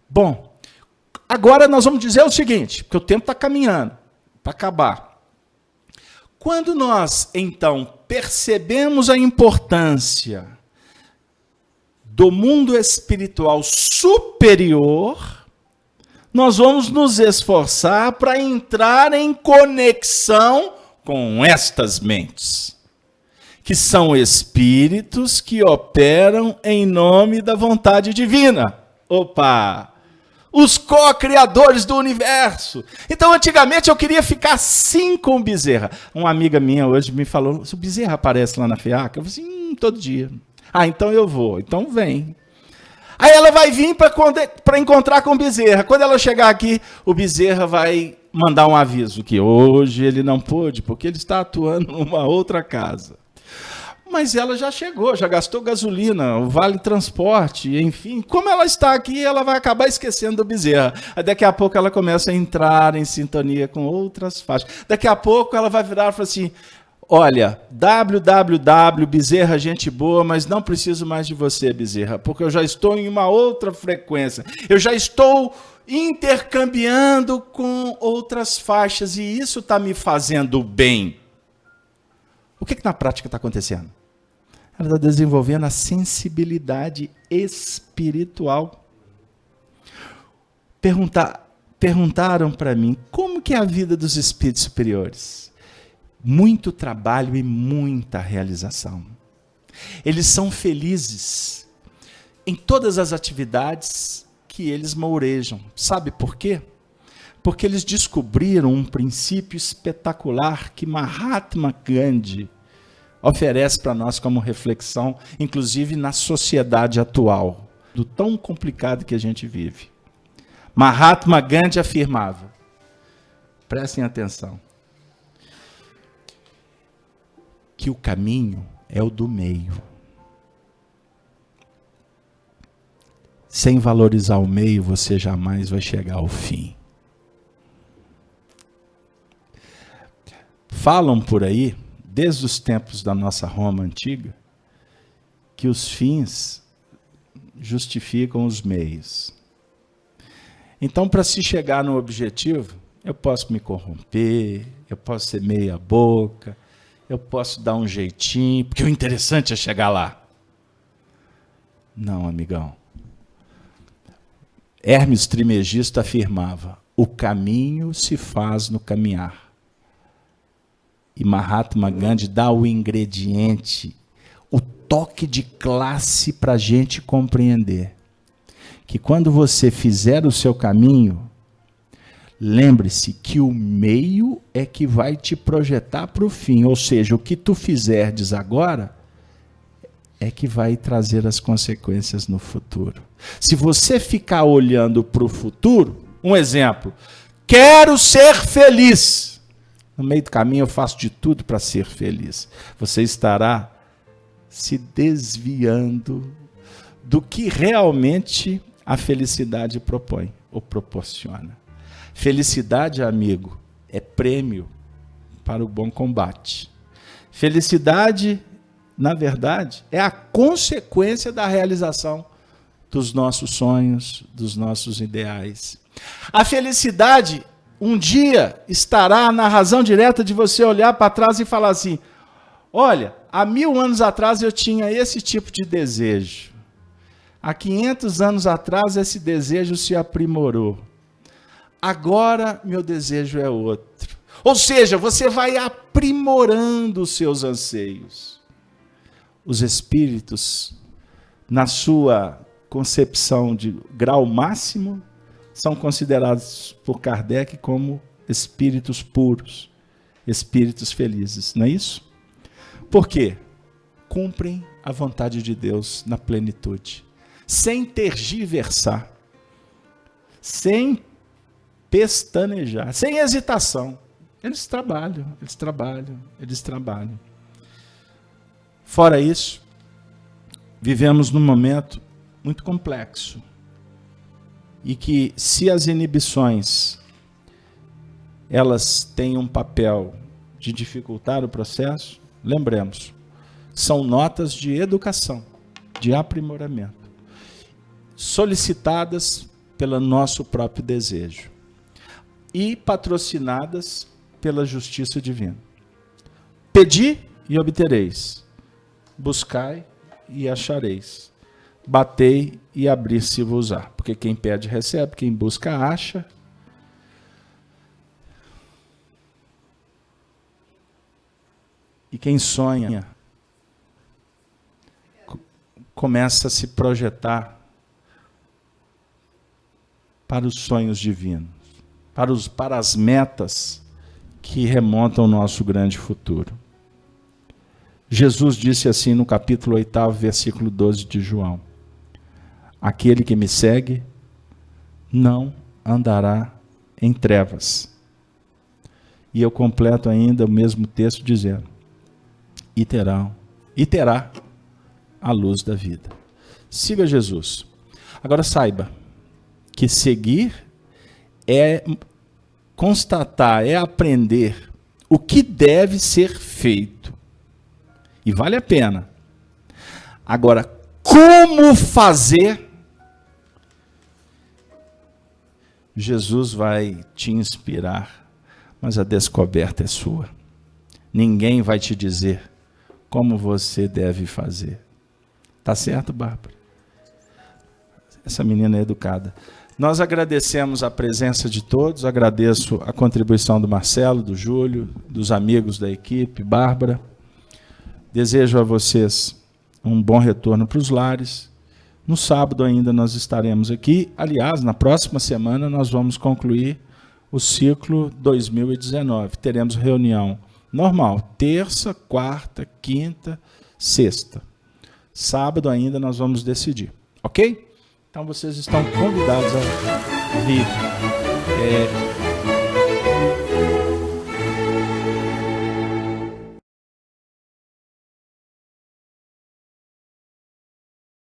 Bom, agora nós vamos dizer o seguinte, porque o tempo está caminhando para acabar. Quando nós, então, percebemos a importância do mundo espiritual superior, nós vamos nos esforçar para entrar em conexão com estas mentes, que são espíritos que operam em nome da vontade divina. Opa! Os co-criadores do universo. Então, antigamente, eu queria ficar assim com o Bezerra. Uma amiga minha hoje me falou, se o Bezerra aparece lá na FIAC, eu falei assim, todo dia. Ah, então eu vou. Então vem. Aí ela vai vir para encontrar com o Bezerra. Quando ela chegar aqui, o Bezerra vai mandar um aviso que hoje ele não pôde, porque ele está atuando numa outra casa. Mas ela já chegou, já gastou gasolina, o vale transporte, enfim. Como ela está aqui, ela vai acabar esquecendo do Bezerra. Aí daqui a pouco ela começa a entrar em sintonia com outras faixas. Daqui a pouco ela vai virar e falar assim, olha, www, Bezerra, gente boa, mas não preciso mais de você, Bezerra, porque eu já estou em uma outra frequência. Eu já estou intercambiando com outras faixas e isso está me fazendo bem. O que na prática está acontecendo? Ela está desenvolvendo a sensibilidade espiritual. Perguntaram para mim, como que é a vida dos espíritos superiores? Muito trabalho e muita realização. Eles são felizes em todas as atividades que eles mourejam. Sabe por quê? Porque eles descobriram um princípio espetacular que Mahatma Gandhi oferece para nós como reflexão, inclusive na sociedade atual, do tão complicado que a gente vive. Mahatma Gandhi afirmava, prestem atenção, que o caminho é o do meio. Sem valorizar o meio, você jamais vai chegar ao fim. Falam por aí, desde os tempos da nossa Roma antiga, que os fins justificam os meios. Então, para se chegar no objetivo, eu posso me corromper, eu posso ser meia boca, eu posso dar um jeitinho, porque o interessante é chegar lá. Não, amigão. Hermes Trismegisto afirmava, o caminho se faz no caminhar. E Mahatma Gandhi dá o ingrediente, o toque de classe para a gente compreender. Que quando você fizer o seu caminho, lembre-se que o meio é que vai te projetar para o fim. Ou seja, o que tu fizerdes agora é que vai trazer as consequências no futuro. Se você ficar olhando para o futuro, um exemplo, quero ser feliz. No meio do caminho eu faço de tudo para ser feliz. Você estará se desviando do que realmente a felicidade propõe ou proporciona. Felicidade, amigo, é prêmio para o bom combate. Felicidade, na verdade, é a consequência da realização dos nossos sonhos, dos nossos ideais. A felicidade um dia estará na razão direta de você olhar para trás e falar assim, olha, há 1000 anos atrás eu tinha esse tipo de desejo. Há 500 anos atrás esse desejo se aprimorou. Agora meu desejo é outro. Ou seja, você vai aprimorando os seus anseios. Os espíritos, na sua concepção de grau máximo, são considerados por Kardec como espíritos puros, espíritos felizes, não é isso? Por quê? Cumprem a vontade de Deus na plenitude, sem tergiversar, sem pestanejar, sem hesitação. Eles trabalham. Fora isso, vivemos num momento muito complexo, e que se as inibições elas têm um papel de dificultar o processo, lembremos, são notas de educação, de aprimoramento, solicitadas pelo nosso próprio desejo e patrocinadas pela justiça divina. Pedi e obtereis, buscai e achareis. Batei e abrir-se-vos-á. Porque quem pede, recebe. Quem busca, acha. E quem sonha, começa a se projetar para os sonhos divinos, para as metas que remontam ao nosso grande futuro. Jesus disse assim no capítulo 8, versículo 12 de João, aquele que me segue não andará em trevas, E eu completo ainda o mesmo texto dizendo: e terá a luz da vida. Siga Jesus. Agora saiba que seguir é constatar, é aprender o que deve ser feito. E vale a pena. Agora, como fazer? Jesus vai te inspirar, mas a descoberta é sua. Ninguém vai te dizer como você deve fazer. Tá certo, Bárbara? Essa menina é educada. Nós agradecemos a presença de todos, agradeço a contribuição do Marcelo, do Júlio, dos amigos da equipe, Bárbara. Desejo a vocês um bom retorno para os lares. No sábado ainda nós estaremos aqui. Aliás, na próxima semana nós vamos concluir o ciclo 2019. Teremos reunião normal, terça, quarta, quinta, sexta. Sábado ainda nós vamos decidir, ok? Então vocês estão convidados a vir.